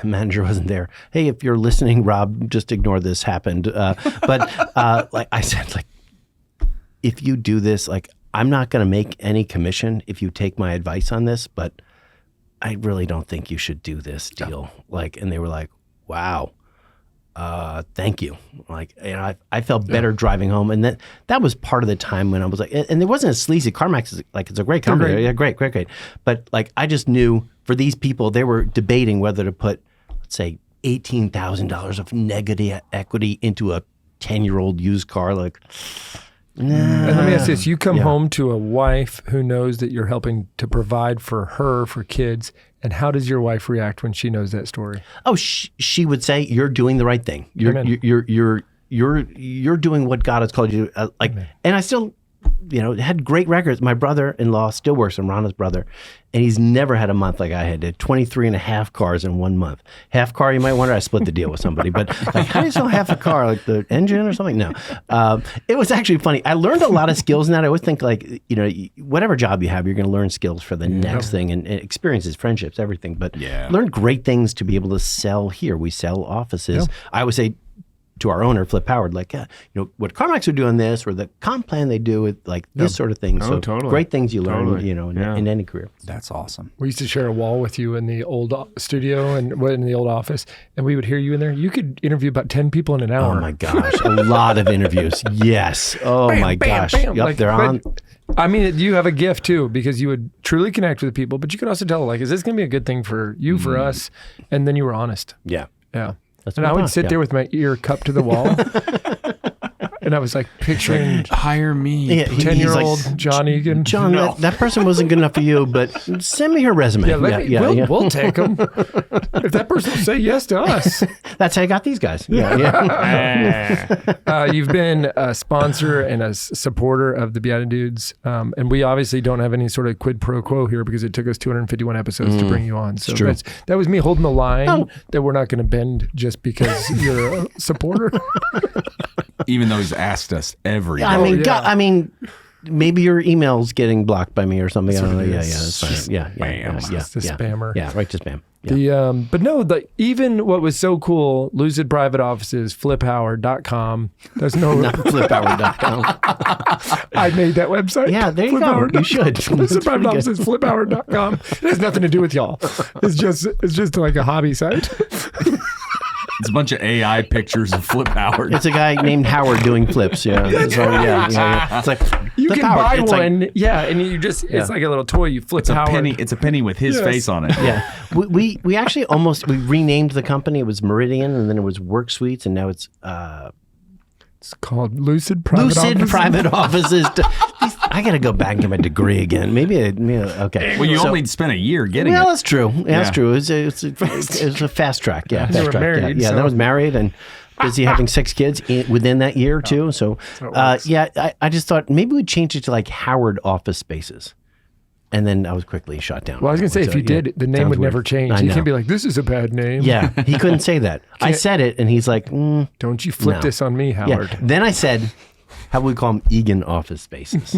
manager wasn't there. Hey, if you're listening, Rob, just ignore this happened. But like I said, like, if you do this, like, I'm not going to make any commission if you take my advice on this, but I really don't think you should do this deal. Like, and they were like, wow. Thank you. Like, I felt better driving home, and that was part of the time when I was like, and it wasn't as sleazy. CarMax is like, it's a great company. Great. Yeah, great. But like, I just knew for these people, they were debating whether to put, let's say, $18,000 of negative equity into a 10-year-old used car. Like, nah. And let me ask this: you come home to a wife who knows that you're helping to provide for her, for kids. And how does your wife react when she knows that story? Oh, she would say, "You're doing the right thing. You're doing what God has called you to." And I still, had great records. My brother-in-law still works. I'm Rana's brother, and he's never had a month like I had. Did 23 and a half cars in 1 month. Half car, you might wonder. I split the deal with somebody, but like, how do you sell half a car? Like the engine or something? No. It was actually funny. I learned a lot of skills in that. I always think, like, whatever job you have, you're going to learn skills for the next thing, and experiences, friendships, everything. But learn great things to be able to sell here. We sell offices. I would say to our owner, Flip Howard, like, what CarMax would do on this, or the comp plan they do with, like, this sort of thing. So totally. Great things you learn, in any career. That's awesome. We used to share a wall with you in the old studio and in the old office, and we would hear you in there. You could interview about 10 people in an hour. Oh my gosh, a lot of interviews. Yes. Oh my gosh. Bam. Yep, Like, they're on. I mean, you have a gift too, because you would truly connect with people, but you could also tell, like, is this going to be a good thing for you, for us? And then you were honest. Yeah. Yeah. That's And what I I would thought, sit there with my ear cupped to the wall. And I was like picturing Hire me. Yeah, 10-year-old he's like, John Egan. John, that person wasn't good enough for you, but send me her resume. We'll take them. If that person will say yes to us. That's how I got these guys. You've been a sponsor and a supporter of the BeatiDudes. And we obviously don't have any sort of quid pro quo here, because it took us 251 episodes to bring you on. So true. that was me holding the line that we're not going to bend just because you're a supporter. Even though he's asked us every I day. mean, yeah. God, I mean, maybe your email's getting blocked by me or something. I don't know. Yeah, that's fine. Yeah. It's the spammer. Yeah, right to spam. Yeah. But no, even what was so cool, Lucid Private Offices, fliphoward.com. There's no FlipHoward.com. I made that website. Yeah, there you go. You should. Lucid Private Offices, fliphoward.com. It has nothing to do with y'all. It's just like a hobby site. It's a bunch of AI pictures of Flip Howard. It's a guy named Howard doing flips. Yeah. So, yeah. It's like You Flip can Howard. buy It's one, like, and you just, it's like a little toy. You flip It's a Howard. penny. It's a penny with his face on it. yeah. We actually we renamed the company. It was Meridian, and then it was Work Suites, and now it's It's called Lucid Private Offices. Private Offices. I got to go back and get my degree again. Maybe okay. Well, you only spent a year getting Well, it. that's true. Yeah, that's true. It was a fast track. Yeah, You fast were track. married, Yeah, so- then I was married and busy having 6 kids within that year too. So, it works. I just thought maybe we'd change it to like Howard Office Spaces. And then I was quickly shot down. Well, I was going to say, if you did, the name would never change. I You know. can't be like, this is a bad name. Yeah, he couldn't say that. I said it, and he's like, Don't you flip No. this on me, Howard. yeah. Then I said, how would we call him Egan Office Spaces?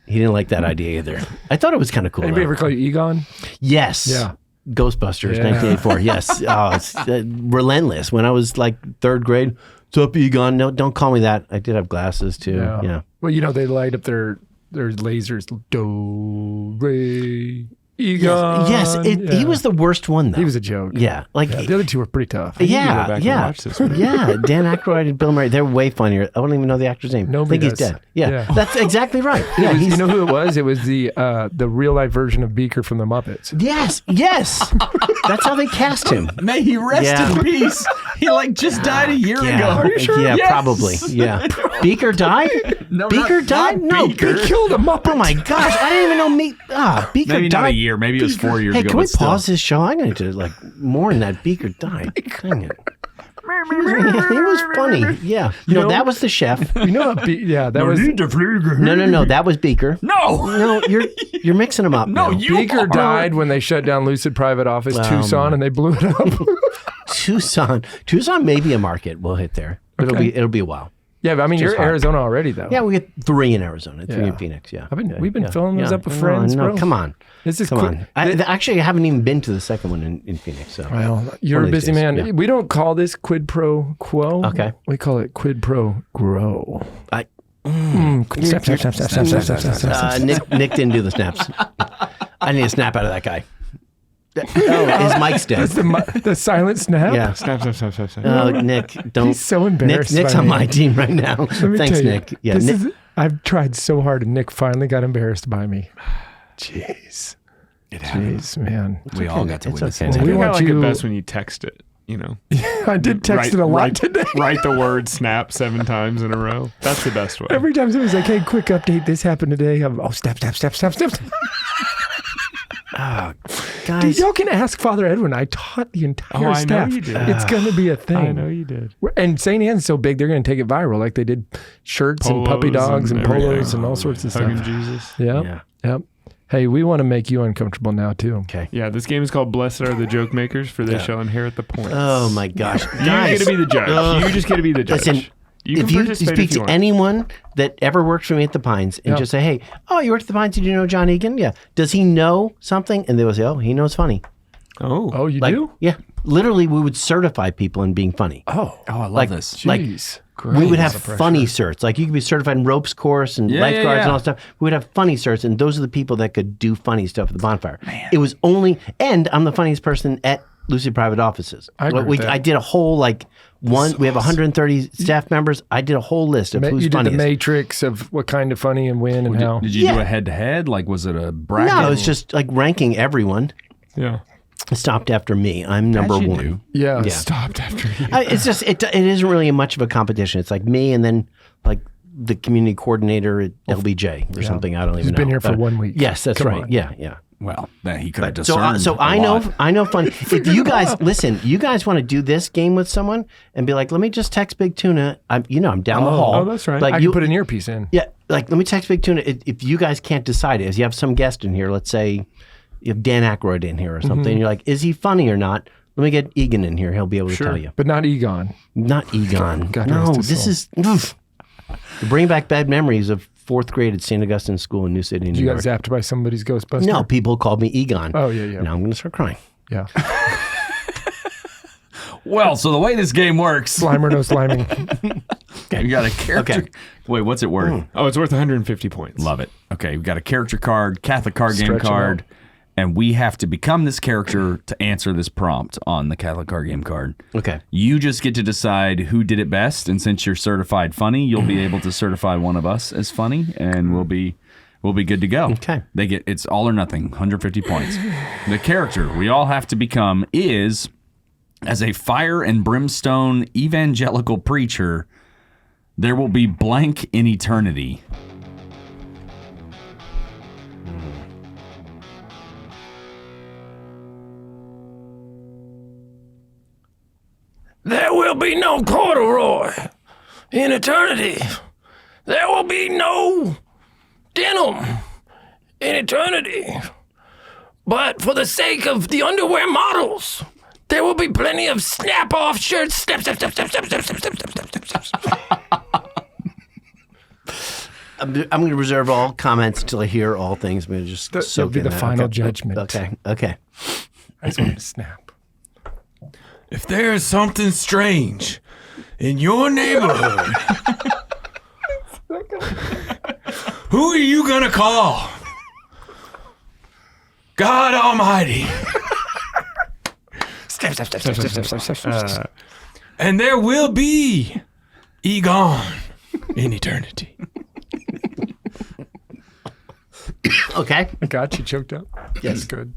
He didn't like that idea either. I thought it was kind of cool. Anybody though. ever call you Egon? Yes. Yeah. Ghostbusters, Yeah. 1984. Yes. Oh, it's relentless. When I was like third grade, what's up, Egon? No, don't call me that. I did have glasses too. Yeah. Well, they light up their lasers. Do, re, Egon. Yes. He was the worst one, though. He was a joke. Yeah. Like, The other two were pretty tough. go yeah. back and Yeah. watch this one. Yeah. Dan Aykroyd and Bill Murray, they're way funnier. I don't even know the actor's name. Nobody I think does. he's dead. Yeah. Yeah. That's exactly right. Yeah. You know who it was? It was the real life version of Beaker from the Muppets. Yes. Yes. That's how they cast him. May he rest Yeah. in peace. He just died a year ago. Yeah. Are you sure? Yeah, Yes. probably. Yeah. Beaker died? No, Beaker not died? No. Beaker. They killed a Muppet. Oh my gosh. I didn't even know Beaker Maybe died. not a year. Maybe it was 4 years Hey, ago. can we but still. pause this show? I'm going to mourn that Beaker died. Dang it. He was funny. Yeah. No, that was the chef. You know what? That was... No. That was Beaker. No. No, you're mixing them up. No, now. you Beaker are. died when they shut down Lucid Private Office Tucson and they blew it up. Tucson may be a market. We'll hit there. It'll be a while. Yeah, but I mean, you're hard. Arizona already, though. Yeah, we get 3 in Arizona, 3 Yeah. in Phoenix. Yeah, We've been filling those up with friends, no, bro. come on. This is Come quick. on. Actually, I haven't even been to the second one in Phoenix. So Well, you're One a of these busy days, man. yeah. We don't call this quid pro quo. Okay. We call it quid pro grow. I, Snap. Nick didn't do the snaps. I need a snap out of that guy. Oh, his mic's dead. The silent snap? Yeah. Snap. Oh, Nick, don't. He's so embarrassed. Nick's by on me. my team right now. Let me Thanks, tell you, Nick. Yeah, this Nick. is, I've tried so hard, and Nick finally got embarrassed by me. Jeez. It happened. Jeez, man. We all got to It's witness okay. it. Well, we I want like you- it best when you text it. You know, I did text it a lot today. Write the word snap 7 times in a row. That's the best way. Every time somebody's like, hey, quick update, this happened today. I'm, snap. Oh, Dude, guys. y'all can ask Father Edwin. I taught the entire I know staff. you did. It's going to be a thing. I know you did. And St. Anne's so big, they're going to take it viral, like they did shirts and puppy Polos dogs and everything. polos and all sorts of Hugging stuff. Jesus. Yep. Yep. Hey, we want to make you uncomfortable now, too. Okay. Yeah, this game is called Blessed Are the Joke Makers, for they shall inherit the points. Oh my gosh, You guys. get to be the judge. You just get to be the judge. Listen, you can if you participate speak if you to want. anyone that ever worked for me at the Pines and Yeah. just say, "Hey, oh, you worked at the Pines? Did you know John Egan? Yeah. Does he know something?" And they will say, "Oh, he knows funny." Oh, you Like, do? yeah. Literally, we would certify people in being funny. Oh, Oh, I love Like- this. Like, jeez. we would have Lots of pressure. funny certs. Like you could be certified in ropes course and Yeah, lifeguards yeah, yeah. and all that stuff. We would have funny certs, and those are the people that could do funny stuff at the bonfire. It was only, and I'm the funniest person at Lucid Private Offices. I agree with that. I did a whole we have 130 staff members. I did a whole list of who's You did funniest. the matrix of what kind of funny and when and how. Did you do Yeah. a head-to-head? Like, was it a bracket? No, it's just like ranking everyone. Yeah. It stopped after me. I'm number As you one. do. Yeah. Stopped after you. It's just it isn't really much of a competition. It's like me and then like the community coordinator at LBJ or something. I don't even know. He's been here for But- 1 week. Yes, that's Come right. on. Yeah. Well, that he could have So, discerned. so a I lot. know funny. If you guys listen, you guys want to do this game with someone and be like, let me just text Big Tuna. I'm down the hall. Oh, that's right. Like I you can put an earpiece in. yeah, like let me text Big Tuna. If you guys can't decide, if you have some guest in here, let's say you have Dan Aykroyd in here or something, and you're like, is he funny or not? Let me get Egan in here. He'll be able to tell you. But not Egon. Not Egan. God no, rest his this soul. is oof. Bring back bad memories of 4th grade at St. Augustine School in New City, New You got York. zapped by somebody's Ghostbuster? No, people called me Egon. Oh, yeah. Now I'm going to start crying. Yeah. Well, so the way this game works, Slimer, no sliming. you got a character. Okay. Wait, what's it worth? Oh, it's worth 150 points. Love it. Okay, we've got a character card, Catholic card game Stretch 'em card, out. and we have to become this character to answer this prompt on the Catholic card game card. Okay. You just get to decide who did it best, and since you're certified funny, you'll be able to certify one of us as funny, and we'll be good to go. Okay. It's all or nothing, 150 points. The character we all have to become is, as a fire and brimstone evangelical preacher, there will be blank in eternity. There will be no corduroy in eternity. There will be no denim in eternity. But for the sake of the underwear models, there will be plenty of snap-off shirts. Snap. I'm going to reserve all comments until I hear all things. I'm going to just That'll soak be in the that. final Okay. judgment. Okay. I just want to snap. If there is something strange in your neighborhood, who are you gonna call? God Almighty. And there will be Egan in eternity. Okay. I got you choked up. Yes, good.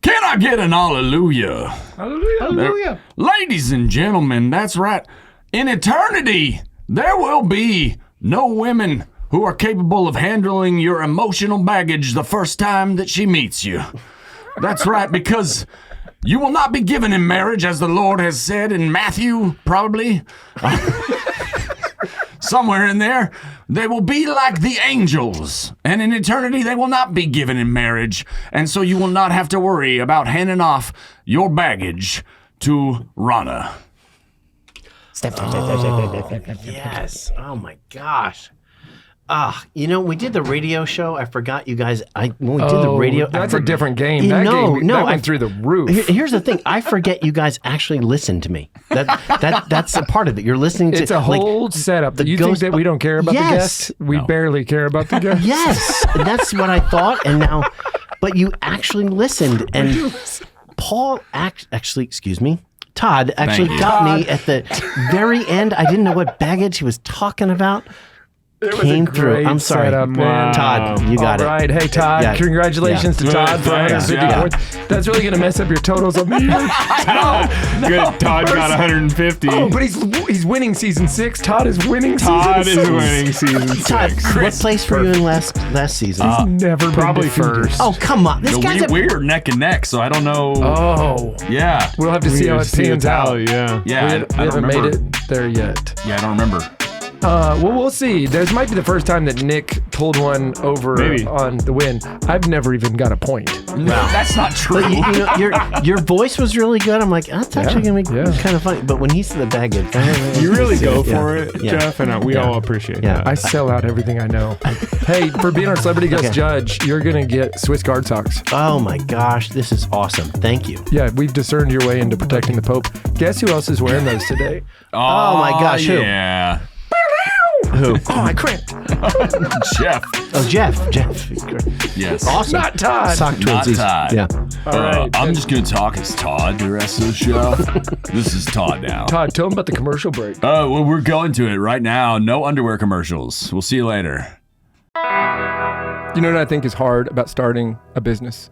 Can I get an hallelujah? Hallelujah. Ladies and gentlemen, that's right. In eternity, there will be no women who are capable of handling your emotional baggage the first time that she meets you. That's right, because you will not be given in marriage, as the Lord has said in Matthew, probably. Somewhere in there, they will be like the angels. And in eternity, they will not be given in marriage. And so you will not have to worry about handing off your baggage to Rana. Yes. Oh my gosh. We did the radio show. I forgot you guys. When we did the radio, That's a different game. That went through the roof. Here's the thing. I forget you guys actually listen to me. That's a part of it. You're listening to. It's a whole setup. the You think ghost- that we don't care about the guests? We barely care about the guests. Yes, and that's what I thought. And now, but you actually listened, and Paul actually, excuse me, Todd actually Thank you. got me at the very end. I didn't know what baggage he was talking about. Came through. I'm sorry, setup, man. Todd. You got All it. right. Hey, Todd. Yeah. Congratulations to Todd for Thanks. 154th. That's really going to mess up your totals on the year. Good. Todd got 150. Oh, but he's winning season 6. Todd is winning Todd season is 6. winning season 6. Todd, what place were you in last season? Never been Probably defeated. first. Oh, come on. This guy's We're neck and neck, so I don't know. Oh. Yeah. We'll have to see how it pans out. Yeah. Yeah, We I don't haven't made remember. it there yet. Yeah, I don't remember. Well, we'll see. This might be the first time that Nick pulled one over Maybe. on the win. I've never even got a point. No, that's not true. But your voice was really good. I'm like, that's actually gonna be kind of funny. But when he said the baggage, You really go Yeah. for it, Yeah. Jeff, and we all appreciate Yeah. that. I sell out everything I know. Hey, for being our celebrity guest judge, you're going to get Swiss guard socks. Oh my gosh, this is awesome. Thank you. Yeah, we've discerned your way into protecting the Pope. Guess who else is wearing those today? Oh my gosh, who? Yeah. Who? Oh, I crimped. Jeff. Oh, Jeff. Yes. Awesome. Not Todd. Sock Not twinsies. Todd. Yeah. All right. I'm just going to talk as Todd the rest of the show. This is Todd now. Todd, tell him about the commercial break. Oh, well, we're going to it right now. No underwear commercials. We'll see you later. You know what I think is hard about starting a business?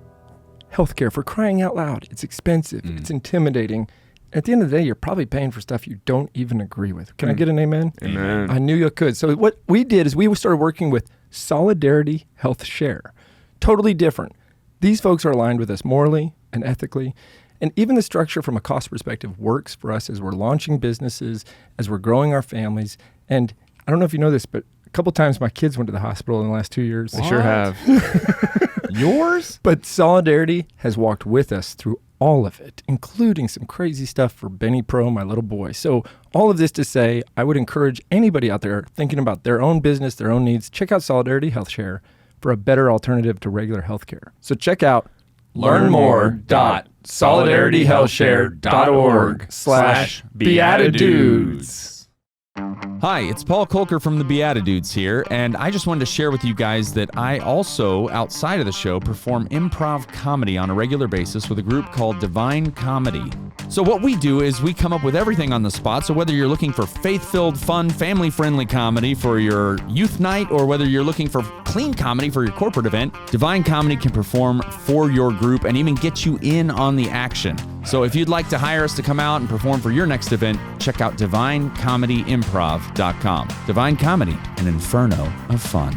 Healthcare, for crying out loud. It's expensive. It's intimidating. At the end of the day, you're probably paying for stuff you don't even agree with. Can I get an amen? Amen. I knew you could. So what we did is we started working with Solidarity Health Share. Totally different. These folks are aligned with us morally and ethically. And even the structure from a cost perspective works for us as we're launching businesses, as we're growing our families. And I don't know if you know this, but a couple times my kids went to the hospital in the last 2 years. They sure have. Yours? But Solidarity has walked with us through all of it, including some crazy stuff for Benny Pro, my little boy. So all of this to say, I would encourage anybody out there thinking about their own business, their own needs, check out Solidarity Health Share for a better alternative to regular healthcare. So check out learnmore.solidarityhealthshare.org/BeatiDudes. Hi, it's Paul Kolker from the BeatiDudes here, and I just wanted to share with you guys that I also, outside of the show, perform improv comedy on a regular basis with a group called Divine Comedy. So what we do is we come up with everything on the spot, so whether you're looking for faith-filled, fun, family-friendly comedy for your youth night, or whether you're looking for clean comedy for your corporate event, Divine Comedy can perform for your group and even get you in on the action. So if you'd like to hire us to come out and perform for your next event, check out DivineComedyImprov.com. Divine Comedy, an inferno of fun.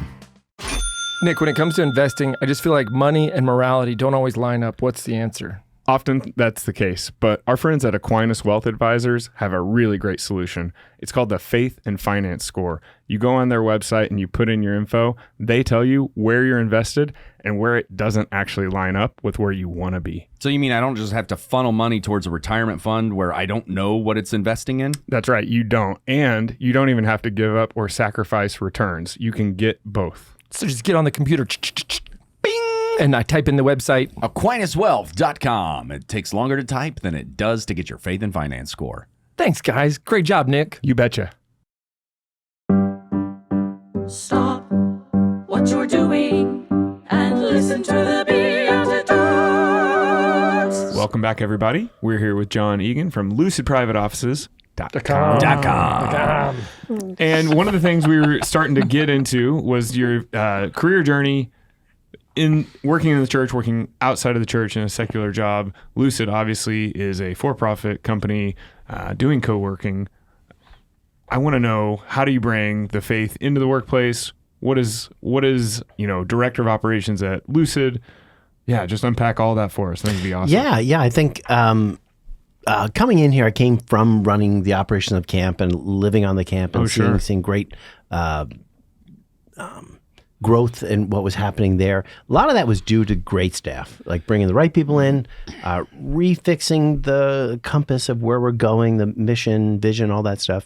Nick, when it comes to investing, I just feel like money and morality don't always line up. What's the answer? Often that's the case, but our friends at Aquinas Wealth Advisors have a really great solution. It's called the Faith and Finance Score. You go on their website and you put in your info. They tell you where you're invested and where it doesn't actually line up with where you want to be. So you mean I don't just have to funnel money towards a retirement fund where I don't know what it's investing in? That's right, you don't. And you don't even have to give up or sacrifice returns. You can get both. So just get on the computer, bing, and I type in the website. AquinasWealth.com. It takes longer to type than it does to get your faith and finance score. Thanks, guys. Great job, Nick. You betcha. Stop what you're doing and listen to the BeatiDudes. Welcome back, everybody. We're here with John Egan from Lucid Private Offices. And one of the things we were starting to get into was your career journey in working in the church, working outside of the church in a secular job. Lucid obviously is a for-profit company doing co-working. I want to know, how do you bring the faith into the workplace? What is director of operations at Lucid? Yeah, just unpack all that for us. I think it'd be awesome. Yeah. I think coming in here, I came from running the operations of camp and living on the camp and seeing great growth in what was happening there. A lot of that was due to great staff, like bringing the right people in, refixing the compass of where we're going, the mission, vision, all that stuff.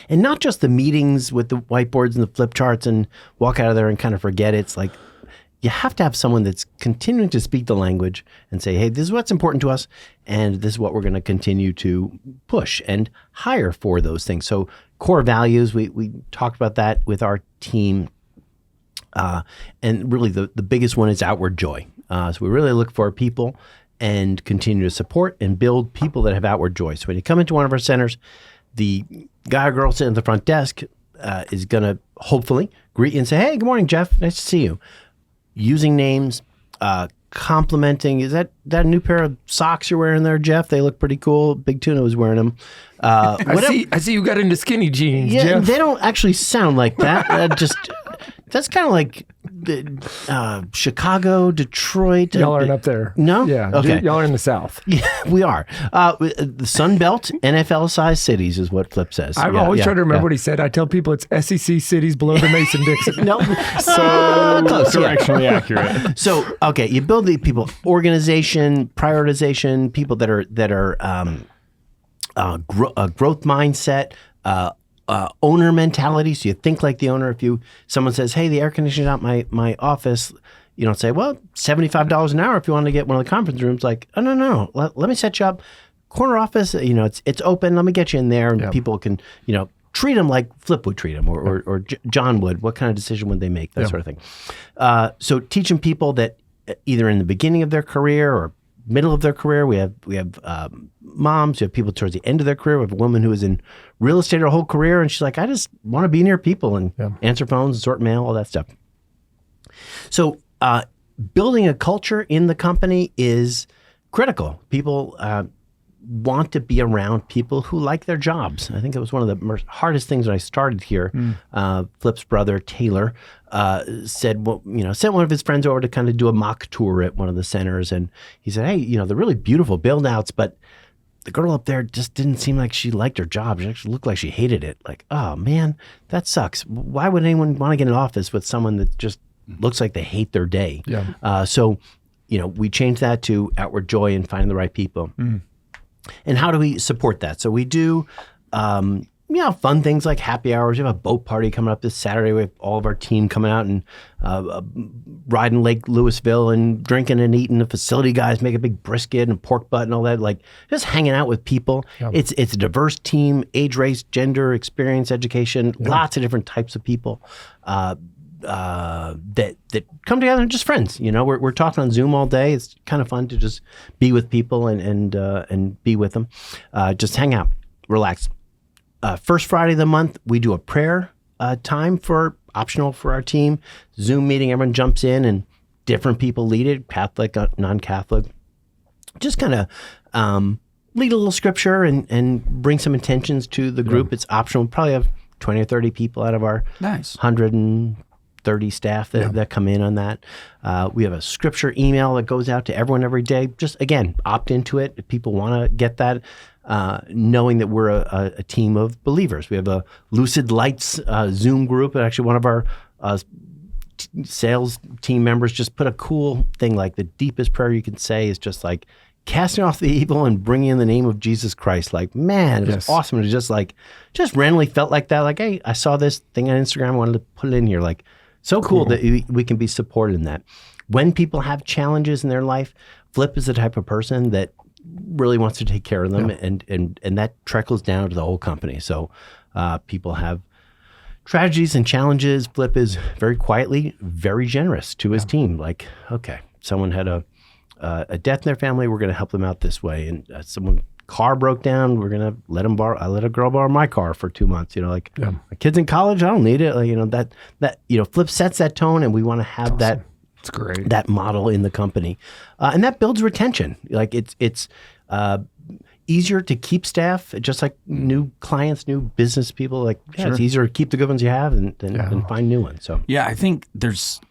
And not just the meetings with the whiteboards and the flip charts and walk out of there and kind of forget it. It's like you have to have someone that's continuing to speak the language and say, hey, this is what's important to us, and this is what we're going to continue to push and hire for those things. So core values, we talked about that with our team. And really the biggest one is outward joy. So we really look for people and continue to support and build people that have outward joy. So when you come into one of our centers, the guy or girl sitting at the front desk is going to hopefully greet you and say, hey, good morning, Jeff. Nice to see you. Using names, complimenting. Is that a new pair of socks you're wearing there, Jeff? They look pretty cool. Big Tuna was wearing them. I see you got into skinny jeans, Yeah, Jeff. they don't actually sound like that. That's kind of like Chicago, Detroit. Y'all aren't up there. No? Yeah. Okay. Y'all are in the South. Yeah, we are. The Sun Belt, NFL-sized cities is what Flip says. I'm always trying to remember what he said. I tell people it's SEC cities below the Mason-Dixon. No, So close, yeah. directionally accurate. So, okay, you build the people, organization, prioritization, people that are growth mindset, owner mentality. So you think like the owner. If someone says, hey, the air conditioning's out my office, you don't say, well, $75 an hour if you want to get one of the conference rooms. Like, oh, no. Let me set you up. Corner office, it's open. Let me get you in there. And people can, treat them like Flip would treat them or John would. What kind of decision would they make? That sort of thing. So teaching people that either in the beginning of their career or middle of their career, we have moms, we have people towards the end of their career. We have a woman who was in real estate her whole career, and she's like, I just want to be near people and answer phones, sort mail, all that stuff. So building a culture in the company is critical. People want to be around people who like their jobs. I think it was one of the hardest things when I started here. Flip's brother, Taylor, said, sent one of his friends over to kind of do a mock tour at one of the centers. And he said, hey, they're really beautiful build outs, but the girl up there just didn't seem like she liked her job. She actually looked like she hated it. Like, oh man, that sucks. Why would anyone want to get in an office with someone that just looks like they hate their day? Yeah. So, we changed that to outward joy and finding the right people. And how do we support that? So we do, fun things like happy hours. We have a boat party coming up this Saturday. We have all of our team coming out and riding Lake Louisville and drinking and eating. The facility guys make a big brisket and pork butt and all that. Like just hanging out with people. Yeah. It's a diverse team, age, race, gender, experience, education, lots of different types of people. That come together and just friends. We're talking on Zoom all day. It's kind of fun to just be with people and be with them. Just hang out, relax. First Friday of the month, we do a prayer time optional for our team. Zoom meeting, everyone jumps in and different people lead it, Catholic, non-Catholic. Just kind of lead a little scripture and bring some intentions to the group. It's optional. We probably have 20 or 30 people out of our 120 30 staff that come in on that. We have a scripture email that goes out to everyone every day. Just, again, opt into it if people want to get that, knowing that we're a team of believers. We have a Lucid Lights Zoom group. Actually, one of our sales team members just put a cool thing, like the deepest prayer you can say is just like casting off the evil and bringing in the name of Jesus Christ. Like, man, it was awesome to just randomly felt like that. Like, hey, I saw this thing on Instagram. I wanted to put it in here. Like, so cool that we can be supported in that. When people have challenges in their life, Flip is the type of person that really wants to take care of them, and that trickles down to the whole company. So people have tragedies and challenges. Flip is very quietly very generous to his team. Like, okay, someone had a death in their family, we're going to help them out this way. And someone car broke down, we're going to let them borrow. I let a girl borrow my car for 2 months. My kid's in college, I don't need it. Like, that Flip sets that tone, and we want to have that. It's great. That model in the company, and that builds retention. Like, it's easier to keep staff, just like new clients, new business people. Like, it's easier to keep the good ones you have than find new ones. So yeah, I think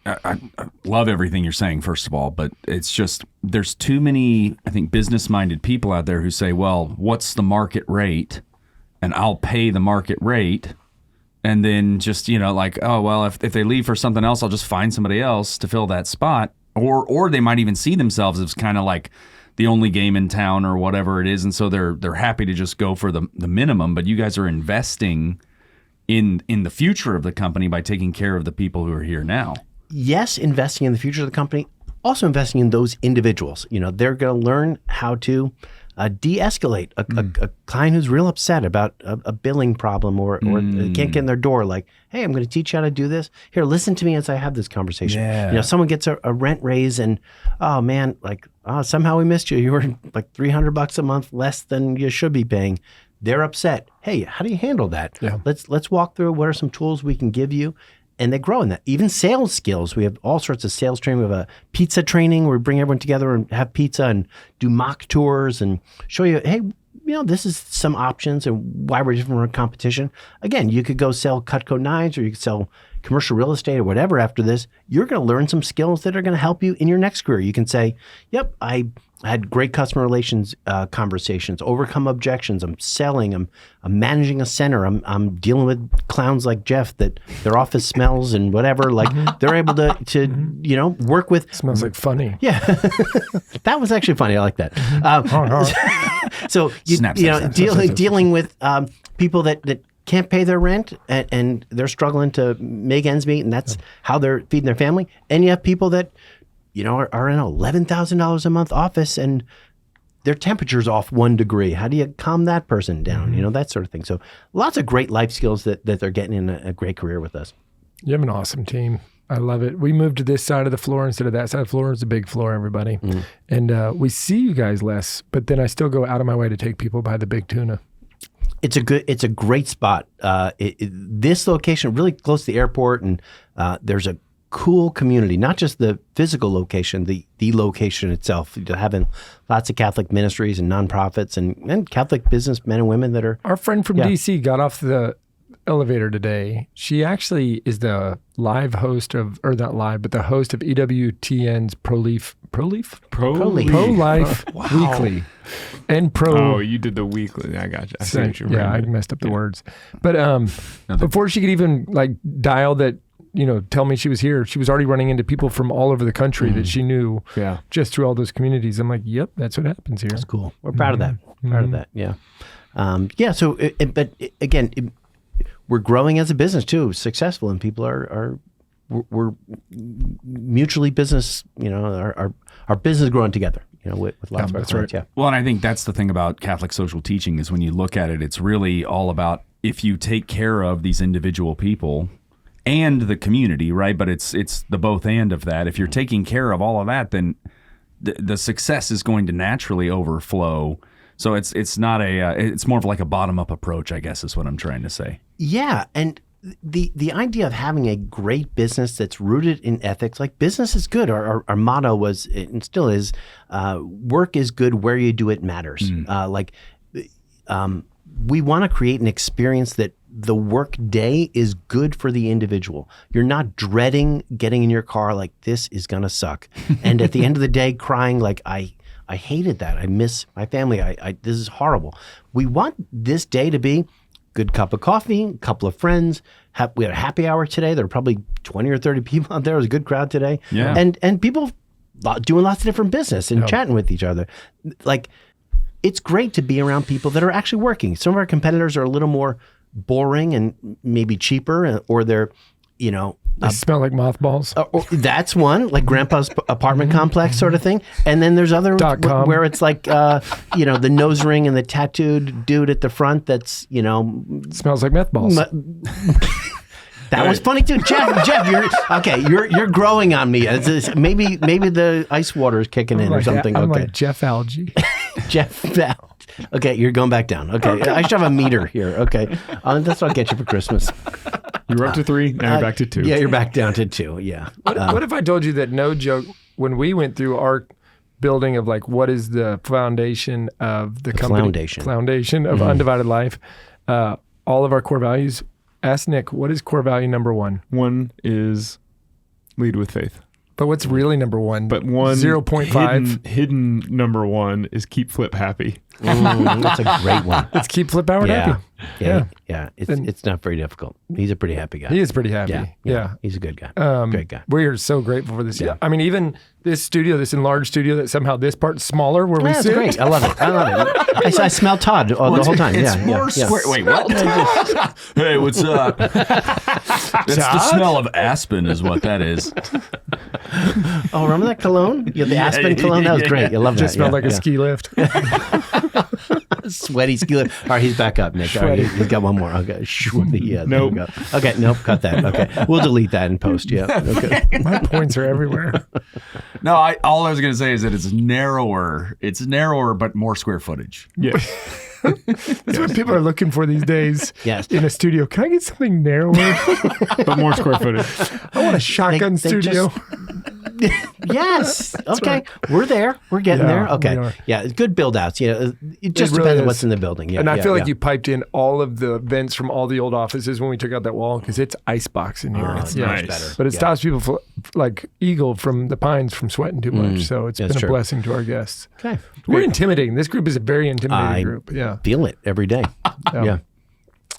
I love everything you're saying, first of all, but it's just there's too many, I think, business-minded people out there who say, well, what's the market rate? And I'll pay the market rate. And then just, like, oh, well, if they leave for something else, I'll just find somebody else to fill that spot. Or they might even see themselves as kind of like the only game in town or whatever it is. And so they're happy to just go for the minimum. But you guys are investing in the future of the company by taking care of the people who are here now. Yes, investing in the future of the company, also investing in those individuals. They're going to learn how to de-escalate a client who's real upset about a billing problem or they can't get in their door. Like, hey, I'm going to teach you how to do this. Here, listen to me as I have this conversation. Yeah. Someone gets a rent raise and, oh man, like, somehow we missed you. You were like $300 a month less than you should be paying. They're upset. Hey, how do you handle that? Yeah. Let's walk through what are some tools we can give you. And they grow in that. Even sales skills. We have all sorts of sales training. We have a pizza training where we bring everyone together and have pizza and do mock tours and show you, hey, this is some options and why we're different from our competition. Again, you could go sell Cutco knives, or you could sell commercial real estate or whatever after this. You're going to learn some skills that are going to help you in your next career. You can say, yep, I had great customer relations conversations, overcome objections. I'm selling. I'm managing a center. I'm dealing with clowns like Jeff that their office smells and whatever. Like, they're able to work with. Smells like funny. Yeah, that was actually funny. I like that. So dealing with people that can't pay their rent and they're struggling to make ends meet, and that's how they're feeding their family. And you have people that are in an $11,000 a month office and their temperature's off 1 degree. How do you calm that person down? That sort of thing. So lots of great life skills that they're getting in a great career with us. You have an awesome team. I love it. We moved to this side of the floor instead of that side of the floor. It's a big floor, everybody. And we see you guys less, but then I still go out of my way to take people by the big tuna. It's a great spot. This location, really close to the airport, and there's a cool community, not just the physical location, the location itself, having lots of Catholic ministries and nonprofits and Catholic businessmen and women that are. Our friend from DC got off the elevator today. She actually is the live host of, or not live, but the host of EWTN's Pro-Life Weekly. And Oh, you did the weekly. I got you. I see what you mean. I messed up the words. But before she could even dial that, tell me she was here, she was already running into people from all over the country that she knew just through all those communities. I'm like, yep, that's what happens here. That's cool. We're proud of that. Proud of that. Yeah. So, but again, we're growing as a business too, successful, and people we're mutually business, our business is growing together, with lots of our clients. Yeah. Well, and I think that's the thing about Catholic social teaching is when you look at it, it's really all about if you take care of these individual people and the community, right? But it's the both and of that. If you're taking care of all of that, then the success is going to naturally overflow. So it's not it's more of like a bottom up approach, I guess, is what I'm trying to say. Yeah, and the idea of having a great business that's rooted in ethics, like business is good. Our motto was and still is, work is good where you do it matters. We want to create an experience that the work day is good for the individual. You're not dreading getting in your car like this is gonna suck, and at the end of the day crying like I hated that. I miss my family. I this is horrible. We want this day to be good cup of coffee, a couple of friends. We had a happy hour today. There were probably 20 or 30 people out there. It was a good crowd today. Yeah. And people doing lots of different business and chatting with each other. Like, it's great to be around people that are actually working. Some of our competitors are a little more boring and maybe cheaper, or they're, They smell like mothballs. or that's one, like Grandpa's apartment complex sort of thing. And then there's other .com. where it's like, the nose ring and the tattooed dude at the front that's, Smells like meth balls. that was funny too. Jeff, you're growing on me. Maybe the ice water is kicking in or something. I'm Okay. like Jeff Algae. Jeff, okay, you're going back down. Okay. I should have a meter here. Okay. That's what I'll get you for Christmas. You were up to 3, now you're back to 2. Yeah, you're back down to 2. Yeah. What if I told you that, no joke, when we went through our building of like what is the foundation of the company, foundation of Undivided Life, all of our core values, ask Nick, what is core value number 1? 1 is lead with faith. But what's really number 1? But 1 0.5 hidden number 1 is keep Flip happy. That's a great one. Let's keep Flip Howard happy. Yeah. It's not very difficult. He's a pretty happy guy. He is pretty happy. Yeah. He's a good guy. Great guy. We are so grateful for this. Yeah. I mean, even this studio, this enlarged studio, that somehow this part's smaller where we That's sit. great. I love it. I smell Todd the whole time. It's Yeah. more square. Wait, what? Hey, what's up? It's the smell of aspen is what that is. Oh, remember that cologne? Yeah, the Aspen cologne? That was great. I love that. Just smelled like a ski lift. Sweaty ski lift. All right, he's back up, Nick. All right, he's got one more. Okay. Sweaty. Yeah. there we Nope. go. Okay, nope. Cut that. Okay. We'll delete that in post. Yeah. Okay. My points are everywhere. No, all I was going to say is that it's narrower. It's narrower, but more square footage. Yeah. That's what people are looking for these days. Yes. In a studio. Can I get something narrower? But more square footage. I want a shotgun They studio. Yes. Okay. We're there. We're getting Yeah, there. Okay. we are. Yeah. Good build outs. Yeah. It just really depends on is. what's in the building. Yeah. And I yeah, feel like yeah. you piped in all of the vents from all the old offices when we took out that wall, because it's icebox in here. Oh, It's it's nice. much better. But it Yeah. stops people like Eagle from the Pines from sweating too much. So it's that's been a true. blessing to our guests. Okay. We're intimidating. This group is a very intimidating I group. Yeah. feel it every day. Yeah.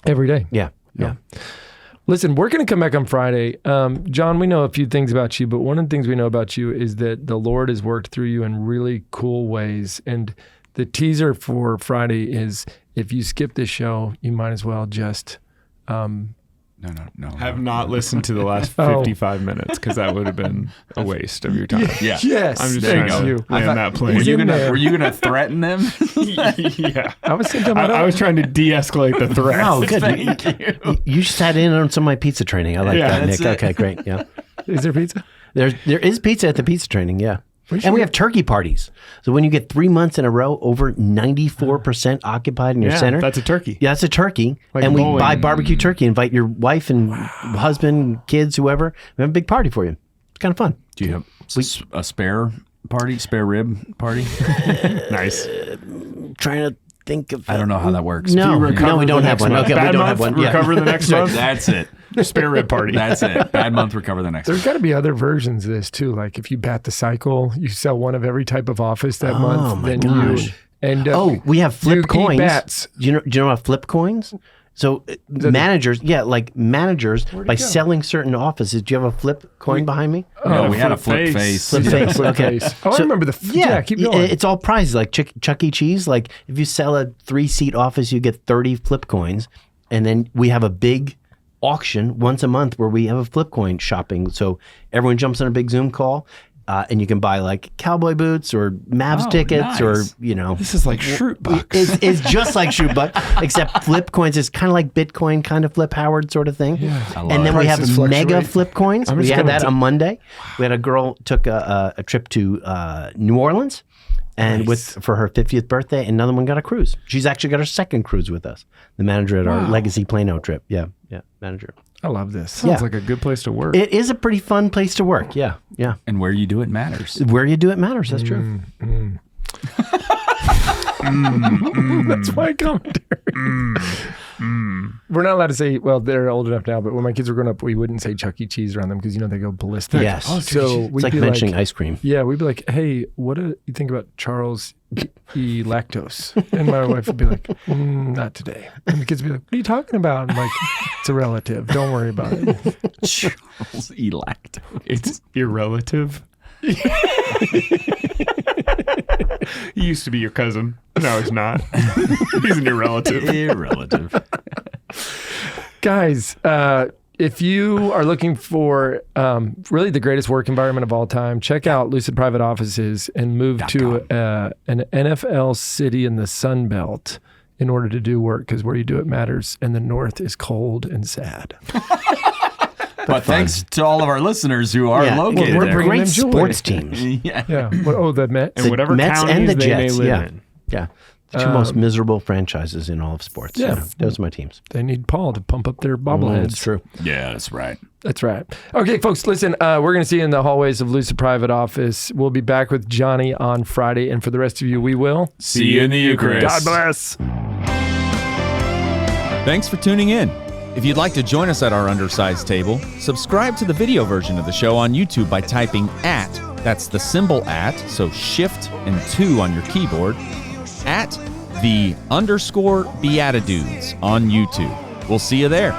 Every day. Yeah. Yeah. Listen, we're going to come back on Friday. John, we know a few things about you, but one of the things we know about you is that the Lord has worked through you in really cool ways. And the teaser for Friday is, if you skip this show, you might as well just... No. Have not listened to the last 55 minutes, because that would have been a waste of your time. Yeah. Yes, I'm just thank trying to you. land that plane. Were you gonna threaten them? Yeah. I was thinking about I was trying to de-escalate the threat. Oh, good. You sat in on some of my pizza training. I like Yeah, that, Nick. that's Okay, great. Yeah. Is there pizza? There is pizza at the pizza training, yeah. should And we we- have turkey parties. So when you get 3 months in a row over 94% occupied in your Yeah, center. that's a turkey. Yeah, that's a turkey. Like and we bowling. buy barbecue turkey, invite your wife and husband, kids, whoever. We have a big party for you. It's kind of fun. Do you have a spare rib party? Nice. Trying to think of I don't know how that works. No, Do you recover no, we the don't have next one. month? Okay, we Bad don't month, have one. Yeah. recover the next month. That's it. Spare rib party. That's it. Bad month, recover the next. There's got to be other versions of this too. Like if you bat the cycle, you sell one of every type of office that month. my then gosh. you and We have you flip eat coins. bats. Do you know about flip coins? So managers, by selling certain offices. Do you have a flip coin behind me? No, we had a flip flip face. face. Flip face. Flip Okay. face. Oh, I remember the. Yeah, keep going. It's all prizes like Chuck E. Cheese. Like if you sell a 3-seat office, you get 30 flip coins, and then we have a big auction once a month where we have a flip coin shopping. So everyone jumps on a big Zoom call. And you can buy like cowboy boots or Mavs tickets or, nice. This is like Shroot Bucks. It's just like Shoot Buck, except flip coins is kind of like Bitcoin, kind of Flip Howard sort of thing. I love And then it. we have Prices mega fluctuate. flip coins. I'm We just had gonna that on Monday. We had a girl took a trip to New Orleans, and for her 50th birthday, and another one got a cruise. She's actually got her second cruise with us. The manager at our Legacy Plano trip. Yeah, manager. I love this. Sounds Yeah. like a good place to work. It is a pretty fun place to work. Yeah. And where you do it matters. Where you do it matters. That's true. That's my commentary. We're not allowed to say, well, they're old enough now, but when my kids were growing up, we wouldn't say Chuck E. Cheese around them because, they go ballistic. Yes. So It's we'd like be mentioning ice cream. Yeah, we'd be like, hey, what do you think about Charles E. Lactose? And my wife would be like, not today. And the kids would be like, what are you talking about? I'm like, it's a relative. Don't worry about it. Charles E. Lactose. It's irrelative. He used to be your cousin. No, he's not. He's an irrelative. Irrelative. Guys, if you are looking for really the greatest work environment of all time, check out Lucid Private Offices and move to an NFL city in the Sun Belt in order to do work, because where you do it matters, and the North is cold and sad. But thanks to all of our listeners who are located we're there. bringing Great them joy. sports teams. Yeah. Yeah. The Mets. And whatever Mets counties and the they may Jets. live Yeah. in. Yeah. The two most miserable franchises in all of sports. Yeah. Those are my teams. They need Paul to pump up their bobbleheads. That's true. Yeah, that's right. That's right. Okay, folks, listen, we're going to see you in the hallways of Lucid Private Office. We'll be back with Johnny on Friday. And for the rest of you, we will. See you in the Eucharist. God bless. Thanks for tuning in. If you'd like to join us at our undersized table, subscribe to the video version of the show on YouTube by typing @ that's the symbol @, so shift and 2 on your keyboard, @ the _ BeatiDudes on YouTube. We'll see you there.